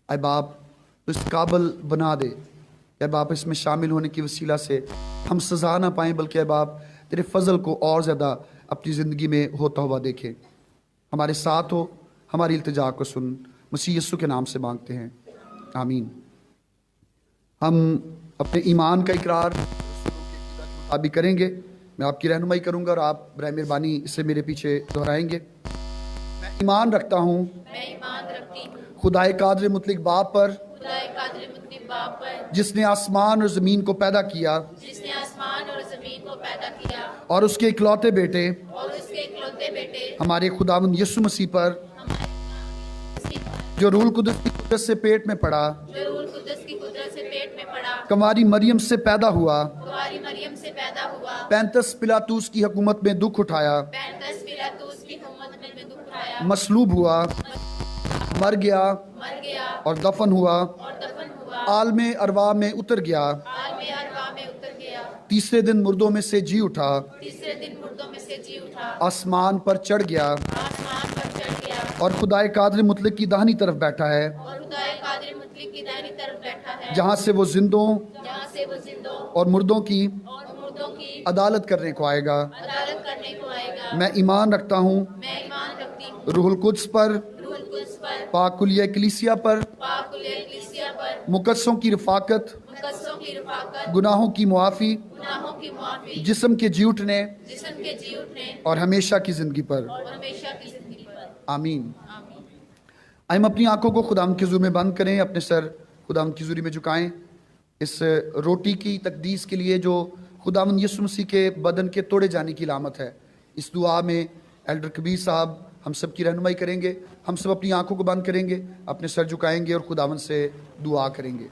ऐ बाप तो इस काबिल बना दे, ऐ बाप इसमें शामिल होने की वसीला से हम सज़ा ना पाएँ, बल्कि ऐ बाप तेरे फजल को और ज़्यादा अपनी ज़िंदगी में होता हुआ देखें। हमारे साथ हो, हमारी इल्तिजा को सुन, मसीह यीशु के नाम से मांगते हैं, आमीन। हम अपने ईमान का इकरार आप भी करेंगे, मैं आपकी रहनुमाई करूंगा और आप बराए मेहरबानी इसे मेरे पीछे दोहराएंगे। मैं ईमान रखता हूँ खुदाए कादिर मुतलक बाप पर, जिसने आसमान और ज़मीन को पैदा किया और उसके इकलौते बेटे हमारे खुदावंद यीशु मसीह पर, जो रूह कुदस की कुदरत से पेट में पड़ा, कंवारी मरियम से पैदा हुआ, 35 पिलातूस की हुकूमत में दुख उठाया, मसलूब हुआ, मर गया और दफन हुआ, आलमे अरवा में उतर गया, तीसरे दिन मुर्दों में से जी उठा, आसमान पर चढ़ गया और खुदाए कादिर मुतलक की दाहिनी तरफ बैठा है, जहाँ से वो जिंदों और मुर्दों की अदालत करने को आएगा। मैं ईमान रखता हूँ रूहुल कुद्स पर, पाकुलिया कलीसिया पर, मुकद्दसों की रफाकत, गुनाहों की मुआफ़ी, जिस्म के जी उठने और हमेशा की ज़िंदगी पर, आमीन। हम अपनी आंखों को खुदावंद की हुज़ूर में बंद करें, अपने सर खुदावंद की हुज़ूरी में झुकाएं। इस रोटी की तकदीस के लिए जो खुदावंद यीशु मसीह के बदन के तोड़े जाने की अलामत है, इस दुआ में एल्डर कबीर साहब हम सब की रहनुमाई करेंगे। हम सब अपनी आंखों को बंद करेंगे, अपने सर झुकाएंगे और खुदावंद से दुआ करेंगे।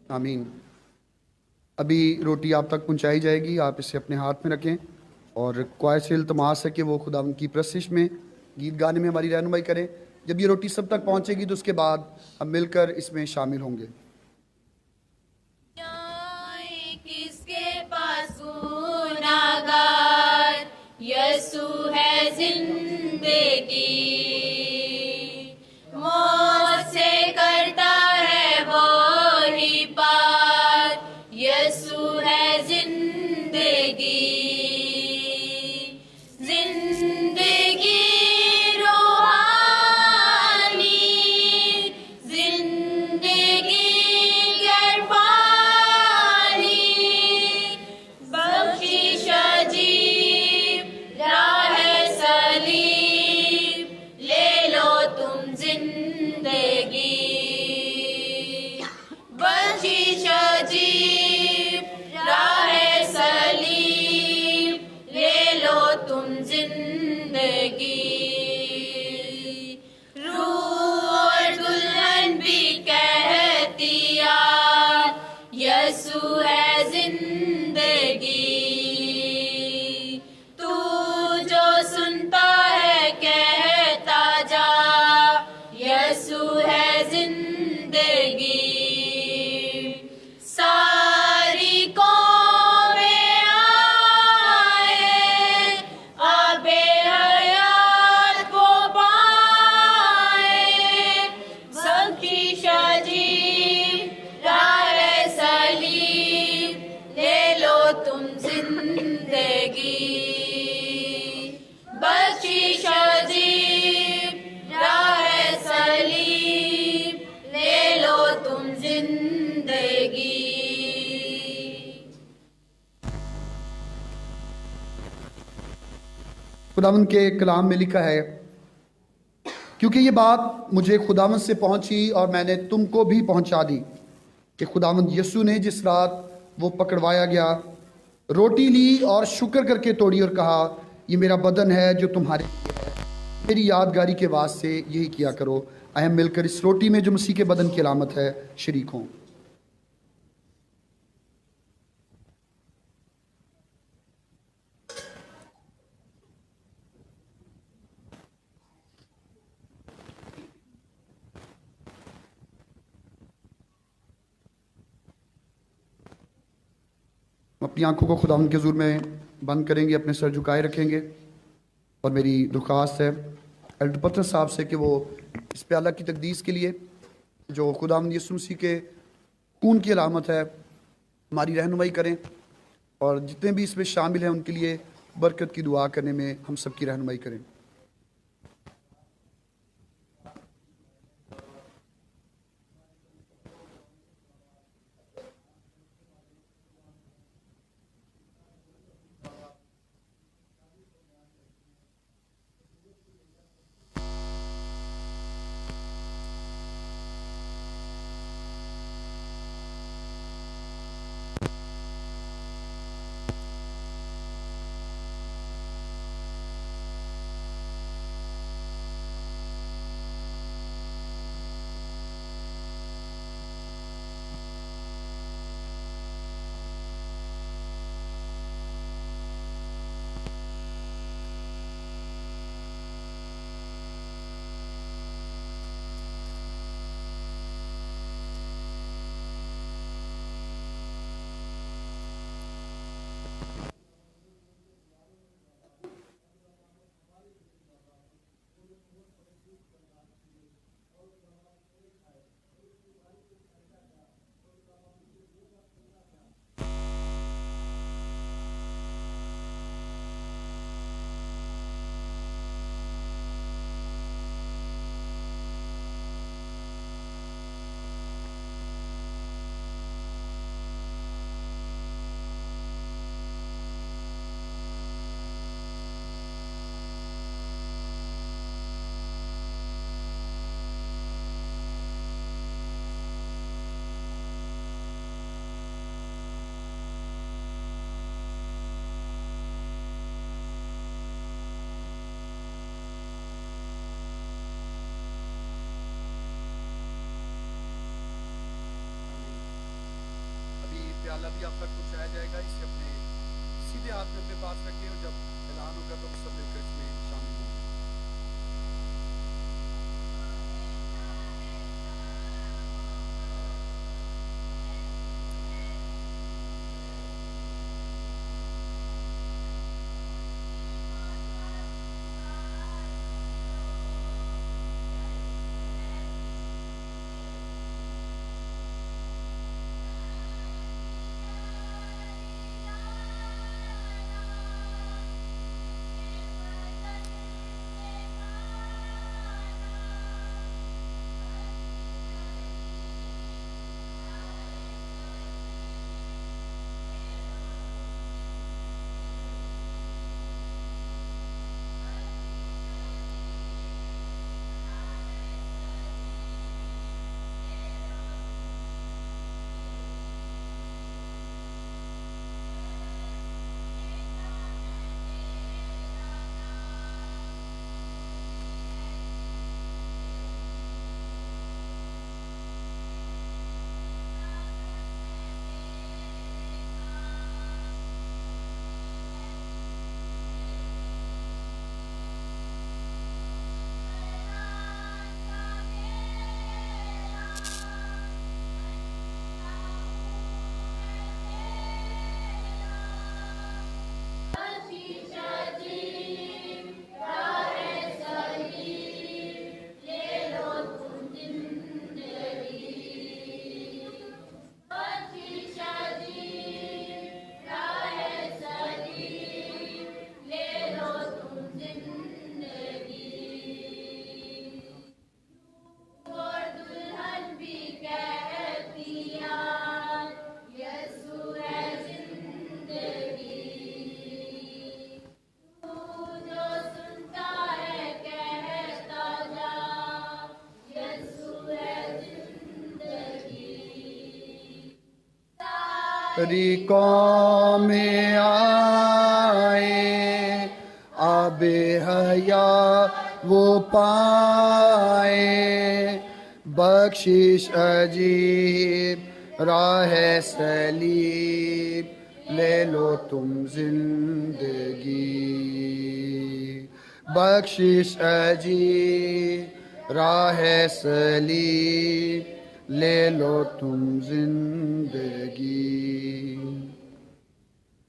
आमीन। अभी रोटी आप तक पहुंचाई जाएगी, आप इसे अपने हाथ में रखें और क्वायर से इल्तमास है कि वो खुदावंद की प्रस्तिश में, गीत गाने में हमारी रहनुमाई करें। जब ये रोटी सब तक पहुंचेगी तो उसके बाद हम मिलकर इसमें शामिल होंगे। किसके पास गुनाहगार, यीशु है जिंदगी, मौत से करता है वो ही पार, यीशु है जिंदगी, जिंदगी रूहानी, जिंदगी गैर पानी, बख्शिश अजीब राह सलीब। तुम जिंदगी। रूह और दुल्हन भी कहती आ यसू है जिंदगी। तू जो सुनता है कहता जा यसू है जिंदगी। सारी कौमें आए आबे हयात वो पाए। बख्शी शाजी राह सलीम ले लो तुम जिंदगी। बख्शी शाजी राह सलीम ले लो तुम जिंदगी। खुदावंद के कलाम में लिखा है, क्योंकि ये बात मुझे खुदावंद से पहुंची और मैंने तुमको भी पहुंचा दी कि खुदावंद यीशु ने जिस रात वो पकड़वाया गया रोटी ली और शुक्र करके तोड़ी और कहा, ये मेरा बदन है जो तुम्हारे लिए है, मेरी यादगारी के वास्ते यही किया करो। अहम मिलकर इस रोटी में जो मसीह के बदन की अलामत है शरीक हों। अपनी आंखों को खुदावंद के हुजूर में बंद करेंगे, अपने सर झुकाए रखेंगे और मेरी दरख्वास्त है एल्डर पतरस साहब से कि वो इस प्याला की तकदीस के लिए जो खुदावंद यीशु मसीह के खून की अलामत है हमारी रहनुमाई करें और जितने भी इसमें शामिल हैं उनके लिए बरकत की दुआ करने में हम सबकी रहनुमाई करें। प्याला भी आप तक पहुंचाया जाएगा, इसे अपने सीधे हाथ में अपने पास रखें और जब ऐलान होगा तो सब मिलकर इसमें शामिल हों। रिकों में आए, आबे हया वो पाए, बख्शिश अजीब राह सलीब ले लो तुम जिंदगी, बख्शिश अजीब राह सलीब ले लो तुम जिंदगी।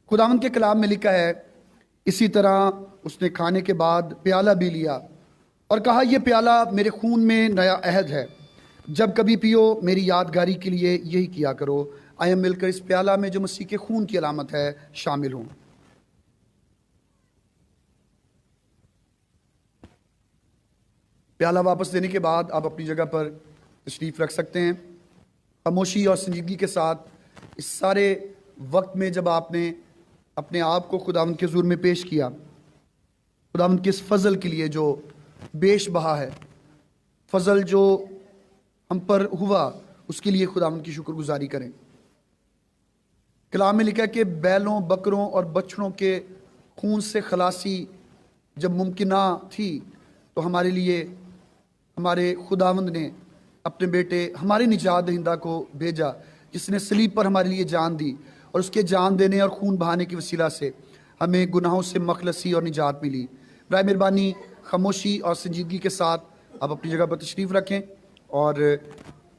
खुदावंद के कलाम में लिखा है, इसी तरह उसने खाने के बाद प्याला भी लिया और कहा, यह प्याला मेरे खून में नया अहद है, जब कभी पियो मेरी यादगारी के लिए यही किया करो। आइए मिलकर इस प्याला में जो मसीह के खून की अलामत है शामिल हों। प्याला वापस देने के बाद आप अपनी जगह पर तशरीफ़ रख सकते हैं। खामोशी और संजीदगी के साथ इस सारे वक्त में जब आपने अपने आप को खुदावंद के हुज़ूर में पेश किया, खुदावंद के इस फ़ज़ल के लिए जो बेश बहा है, फ़ज़ल जो हम पर हुआ, उसके लिए खुदावंद की शुक्रगुजारी करें। कलाम में लिखा है कि बैलों, बकरों और बछड़ों के खून से खलासी जब मुमकिन ना थी, तो हमारे लिए हमारे खुदावंद ने अपने बेटे हमारे निजात दहिंदा को भेजा, जिसने सलीब पर हमारे लिए जान दी, और उसके जान देने और खून बहाने की वसीला से हमें गुनाहों से मखलसी और निजात मिली। बराए मेहरबानी खामोशी और संजीदगी के साथ आप अपनी जगह पर तशरीफ़ रखें और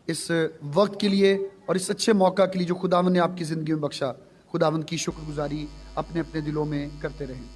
इस वक्त के लिए और इस अच्छे मौका के लिए जो खुदावंद ने आपकी ज़िंदगी में बख्शा, खुदावंद की शुक्रगुजारी अपने अपने दिलों में करते रहें।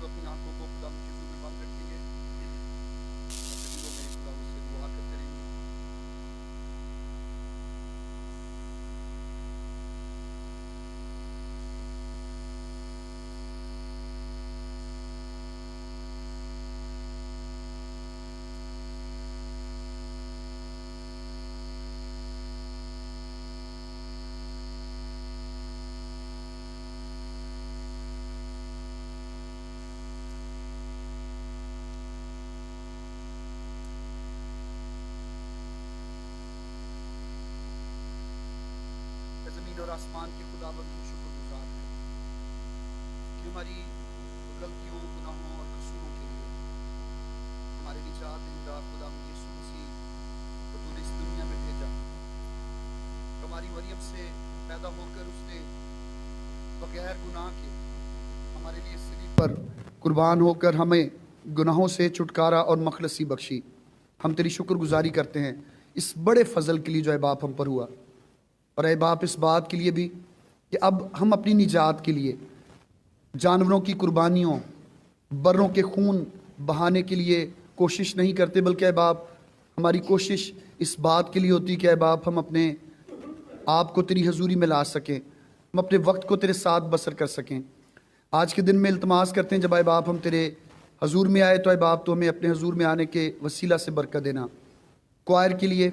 अपनी आंखों को खुदा के हुजूर में बंद रखेंगे, अपने दिलों में खुदा उससे दुआ करते रहेंगे। ज़मीन और आसमान के खुदावंद हम शुक्रगुजार हैं कि हमारी गलतियों, गुनाहों और कसूरों के लिए हमारे निजात दहिंदा खुदावंद यीशु मसीह को तूने इस दुनिया में भेजा। हमारी मरियम से पैदा होकर उसने बगैर गुनाह के हमारे लिए सलीब पर कुर्बान होकर हमें गुनाहों से छुटकारा और मखलसी बख्शी। हम तेरी शुक्रगुजारी करते हैं इस बड़े फजल के लिए जो है बाप हम पर हुआ, और ऐ बाप इस बात के लिए भी कि अब हम अपनी निजात के लिए जानवरों की कुर्बानियों, बर्रों के खून बहाने के लिए कोशिश नहीं करते, बल्कि ऐ बाप हमारी कोशिश इस बात के लिए होती कि ऐ बाप हम अपने आप को तेरी हजूरी में ला सकें, हम अपने वक्त को तेरे साथ बसर कर सकें। आज के दिन में इल्तमास करते हैं जब ऐ बाप हम तेरे हजूर में आए, तो ऐ बाप तो हमें अपने हजूर में आने के वसीला से बरकत देना। क्वायर के लिए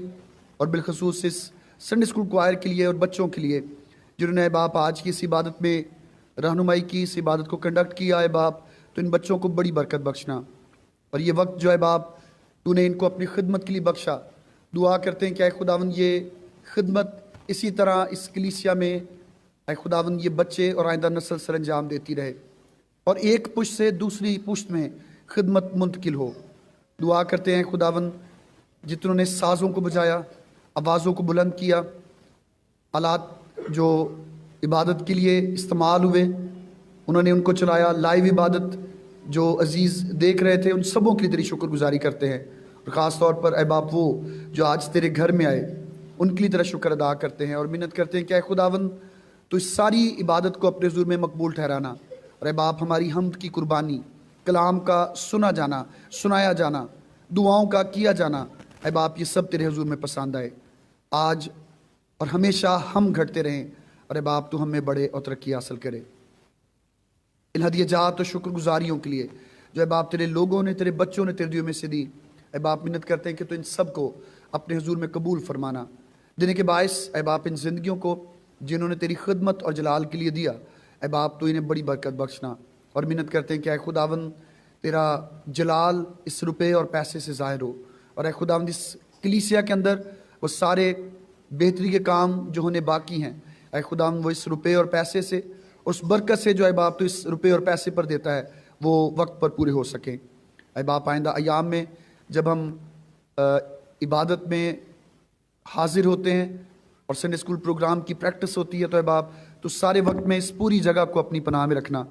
और बिलखसूस इस संडे स्कूल क्वायर के लिए और बच्चों के लिए जिन्होंने अय बाप आज की इस इबादत में रहनुमाई की, इस इबादत को कंडक्ट किया अय बाप, तो इन बच्चों को बड़ी बरकत बख्शना। और ये वक्त जो है बाप तूने इनको अपनी खिदमत के लिए बख्शा, दुआ करते हैं कि अय खुदावंद ये खिदमत इसी तरह इस कलीसिया में अय खुदावंद ये बच्चे और आइंदा नस्ल सर अंजाम देती रहे और एक पुश्त से दूसरी पुश्त में खिदमत मुंतकिल हो। दुआ करते हैं खुदावंद जितनों ने साज़ों को बजाया, आवाज़ों को बुलंद किया, आलात जो इबादत के लिए इस्तेमाल हुए उन्होंने उनको चलाया, लाइव इबादत जो अजीज़ देख रहे थे, उन सबों के लिए तेरी शुक्रगुजारी करते हैं। और ख़ास तौर पर अय बाप वो जो आज तेरे घर में आए उनके लिए तेरा शुक्र अदा करते हैं और मिन्नत करते हैं कि अय खुदावंद तो इस सारी इबादत को अपने हुज़ूर में मकबूल ठहराना। और अय बाप हमारी हम्द की कुर्बानी, कलाम का सुना जाना, सुनाया जाना, दुआओं का किया जाना, अय बाप ये सब तेरे हुज़ूर में पसंद आए आज और हमेशा हम घटते रहें। और अय बाप तू हमें बड़े और तरक्की हासिल करे। इन हदियजात और शुक्रगुजारियों के लिए जो है बाप तेरे लोगों ने, तेरे बच्चों ने तेरे दियों में से दी, अय बाप मिन्नत करते हैं कि तो इन सब को अपने हुजूर में कबूल फरमाना, देने के बायस अय बाप इन जिंदगियों को जिन्होंने तेरी खिदमत और जलाल के लिए दिया, अय बाप तो इन्हें बड़ी बरकत बख्शना। और मिन्नत करते हैं कि अय खुदावंद तेरा जलाल इस रुपये और पैसे से ज़ाहिर हो और अय खुदावंद इस कलीसिया के अंदर वो सारे बेहतरी के काम जो होने बाकी हैं, अय खुदावंद वो इस रुपये और पैसे से, उस बरकत से जो है बाप तो इस रुपये और पैसे पर देता है वो वक्त पर पूरे हो सकें। अय बाप आइंदा अयाम में जब हम इबादत में हाजिर होते हैं और संडे स्कूल प्रोग्राम की प्रैक्टिस होती है, तो अय बाप तो सारे वक्त में इस पूरी जगह को अपनी पनाह में रखना,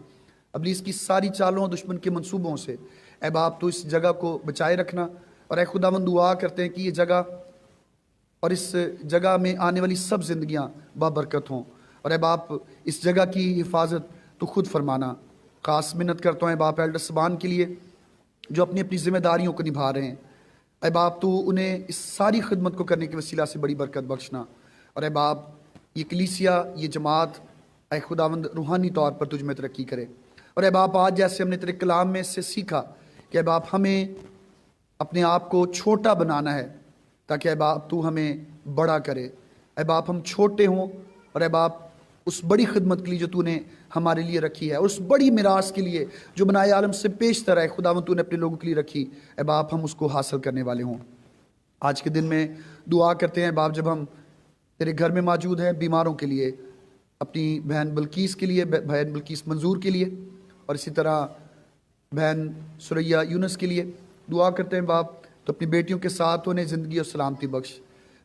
अबली इसकी सारी चालों दुश्मन के मंसूबों से अय बाप तो इस जगह को बचाए रखना। और अय खुदावंद दुआ करते हैं कि ये जगह और इस जगह में आने वाली सब जिंदगियां बाबरकत हों और अय बाप इस जगह की हिफाजत तो खुद फरमाना। ख़ास मिन्नत करता हूँ बाप एल्डर सबान के लिए जो अपनी अपनी जिम्मेदारियों को निभा रहे हैं, अय बाप तो उन्हें इस सारी खिदमत को करने के वसीला से बड़ी बरकत बख्शना। और अय बाप ये कलीसिया, ये जमात अय खुदावंद रूहानी तौर पर तुझ में तरक्की करे। और अय बाप आज जैसे हमने तेरे कलाम में इससे सीखा कि अय बाप हमें अपने आप को छोटा बनाना है ताकि अय बाप तू हमें बड़ा करे। अय बाप हम छोटे हों और अय बाप उस बड़ी खिदमत के लिए जो तूने हमारे लिए रखी है, उस बड़ी मिरास के लिए जो बनाए आलम से पेशतर है खुदावंद तूने अपने लोगों के लिए रखी, अय बाप हम उसको हासिल करने वाले हों। आज के दिन में दुआ करते हैं बाप जब हम तेरे घर में मौजूद हैं, बीमारों के लिए, अपनी बहन बल्कीस के लिए, बहन बल्कीस मंजूर के लिए और इसी तरह बहन सुरैया यूनस के लिए दुआ करते हैं बाप तो अपनी बेटियों के साथ उन्हें ज़िंदगी और सलामती बख्श।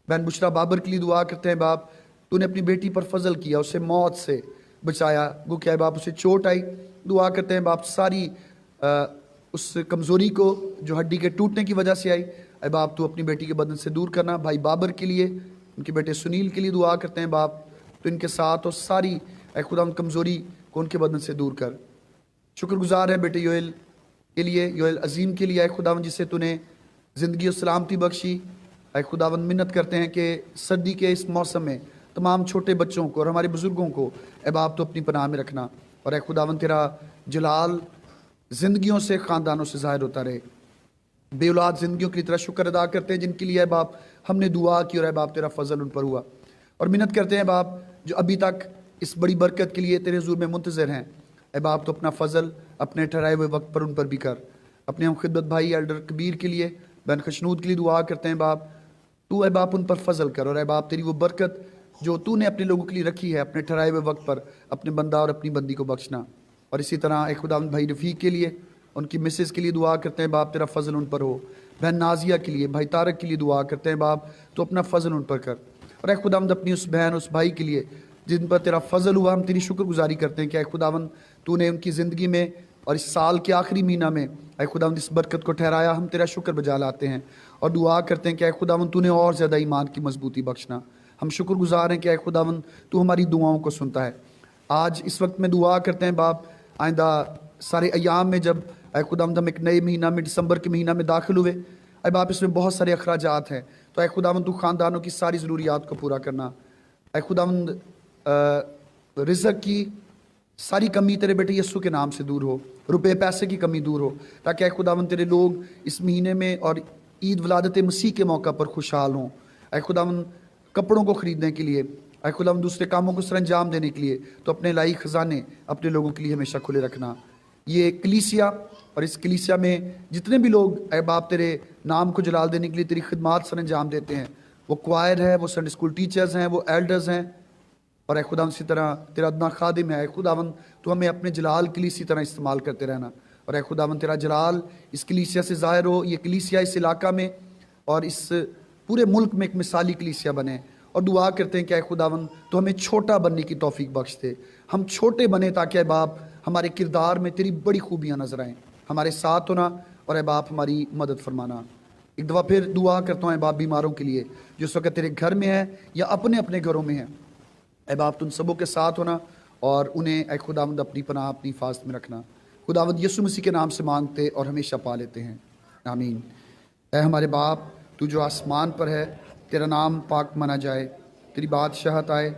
बहन बुशरा बाबर के लिए दुआ करते हैं बाप तूने अपनी बेटी पर फजल किया, उसे मौत से बचाया, वो क्या है बाप उसे चोट आई, दुआ करते हैं बाप सारी उस कमज़ोरी को जो हड्डी के टूटने की वजह से आई, अय बाप तू अपनी बेटी के बदन से दूर करना। भाई बाबर के लिए, उनके बेटे सुनील के लिए दुआ करते हैं बाप तो इनके साथ और सारी अय खुदा उन कमज़ोरी को उनके बदन से दूर कर। शुक्रगुजार है बेटे योएल के लिए, योएल अजीम के लिए, अय खुदावन जिसे तूने ज़िंदगी और सलामती बख्शी। अय खुदावन मिन्नत करते हैं कि सर्दी के इस मौसम में तमाम छोटे बच्चों को और हमारे बुज़ुर्गों को अय बाप तो अपनी पनाह में रखना और अय खुदावन तेरा जलाल ज़िंदगियों से, ख़ानदानों से ज़ाहिर होता रहे। बेऔलाद ज़िंदगियों के लिए तेरा शुक्र अदा करते हैं जिनके लिए अय बाप हमने दुआ की और अय बाप तेरा फजल उन पर हुआ। और मिन्नत करते हैं बाप जो अभी तक इस बड़ी बरकत के लिए तेरे हुजूर में मुंतज़िर हैं, अय बाप तो अपना फजल अपने ठहराए हुए वक्त पर उन पर भी कर। अपने हम खिदमत भाई एल्डर कबीर के लिए, बहन खशनूद के लिए दुआ करते हैं बाप तू अय बाप उन पर फजल कर और अय बाप तेरी वो बरकत जो तूने अपने लोगों के लिए रखी है अपने ठहराए हुए वक्त पर अपने बंदा और अपनी बंदी को बख्शना। और इसी तरह एक खुदावंद भाई रफ़ीक के लिए, उनकी मिसेज़ के लिए दुआ करते हैं बाप तेरा फजल उन पर हो। बहन नाजिया के लिए, भाई तारक के लिए दुआ करते हैं बाप तो अपना फजल उन पर कर। और एक खुदावंद अपनी उस बहन उस भाई के लिए जिन पर तेरा फजल हुआ, हम तेरी शुक्रगुजारी करते हैं कि एक खुदावंद तूने उनकी ज़िंदगी में और इस साल के आखिरी महीना में ऐ खुदावंद इस बरकत को ठहराया। हम तेरा शुक्र बजा लाते हैं और दुआ करते हैं कि ऐ खुदावंद तूने और ज़्यादा ईमान की मजबूती बख्शना। हम शुक्रगुजार हैं कि ऐ खुदावंद तू हमारी दुआओं को सुनता है। आज इस वक्त में दुआ करते हैं बाप आइंदा सारे अयाम में जब ऐ खुदावंद हम एक नए महीना में दिसंबर के महीना में दाखिल हुए, ऐ बाप इसमें बहुत सारे अखराजात हैं, तो ऐ खुदावंद तू ख़ानदानों की सारी ज़रूरियात को पूरा करना। ऐ खुदावंद रिज़्क़ की सारी कमी तेरे बेटे यस्सु के नाम से दूर हो, रुपए पैसे की कमी दूर हो, ताकि ऐ खुदावंद तेरे लोग इस महीने में और ईद वलादत मसीह के मौका पर खुशहाल हों। ऐ खुदावंद कपड़ों को ख़रीदने के लिए ऐ खुदा हम दूसरे कामों को सर अंजाम देने के लिए तो अपने लाई खजाने अपने लोगों के लिए हमेशा खुले रखना। ये कलीसिया और इस कलीसिया में जितने भी लोग ऐ बाप तेरे नाम को जलाल देने के लिए तेरी खिदमात सर अंजाम देते हैं, वो क्वायर है, वो संडे स्कूल टीचर्स हैं, वो एल्डर्स हैं, और ऐ खुदा इसी तरह तेरा अदना खादिम है। खुदावन तो हमें अपने जलाल के लिए इसी तरह इस्तेमाल करते रहना, और ऐ खुदावन तेरा जलाल इस कलीसिया से ज़ाहिर हो, ये कलीसिया इस इलाका में और इस पूरे मुल्क में एक मिसाली कलीसिया बने। और दुआ करते हैं कि ऐ खुदावन तो हमें छोटा बनने की तौफीक बख्श दे, हम छोटे बने ताकि ऐ बाप हमारे किरदार में तेरी बड़ी खूबियाँ नजर आएँ, हमारे साथ होना और ऐ बाप हमारी मदद फरमाना। एक दफ़ा फिर दुआ करता हूँ ऐ बाप बीमारों के लिए जो इस वक्त तेरे घर में है या अपने अपने घरों में है, ऐ बाप तुम सबों के साथ होना और उन्हें ऐ खुदावंद अपनी पनाह अपनी हिफाजत में रखना। खुदावंद यीशु मसीह के नाम से मांगते और हमेशा पा लेते हैं, आमीन। ऐ हमारे बाप तू जो आसमान पर है, तेरा नाम पाक माना जाए, तेरी बादशाहत आए,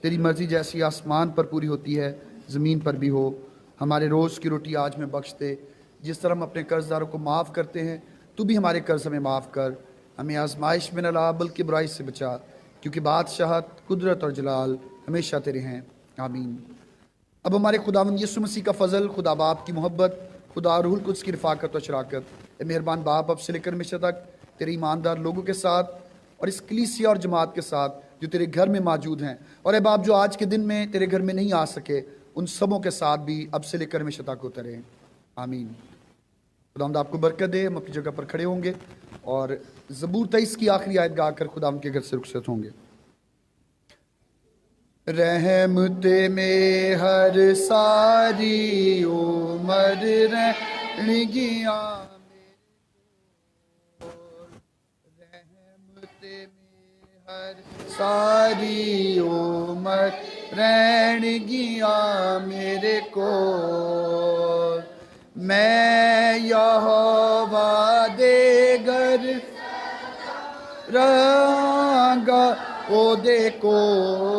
तेरी मर्ज़ी जैसी आसमान पर पूरी होती है ज़मीन पर भी हो। हमारे रोज़ की रोटी आज में बख्श दे, जिस तरह हम अपने कर्जदारों को माफ़ करते हैं तू भी हमारे कर्ज हमें माफ़ कर। हमें आजमाइश में न ला बल्कि बुराई से बचा, क्योंकि बादशाहत कुदरत और जलाल हमेशा तेरे हैं, आमीन। अब हमारे खुदावंद यीशु मसीह का फ़ज़ल, खुदा बाप की मोहब्बत, खुदा रूहुल कुद्स की रफ़ाकत और शराकत, ए मेहरबान बाप अब से लेकर हमेशा तक तेरे ईमानदार लोगों के साथ और इस कलीसिया और जमात के साथ जो तेरे घर में मौजूद हैं, और ए बाप जो आज के दिन में तेरे घर में नहीं आ सके, उन सबों के साथ भी अब से लेकर हमेशा तक होते रहें, आमीन। खुदावंद आपको बरकत दे। हम अपनी जगह पर खड़े होंगे और ज़बूर 23 की आखिरी आयत गा कर खुदा के घर से रुखसत होंगे। रहमते में हर सारी उमर रहनगियां, रहमते में हर सारी उमर रहनगियां मेरे को, मैं यहोवा दे घर रंगा ओ देखो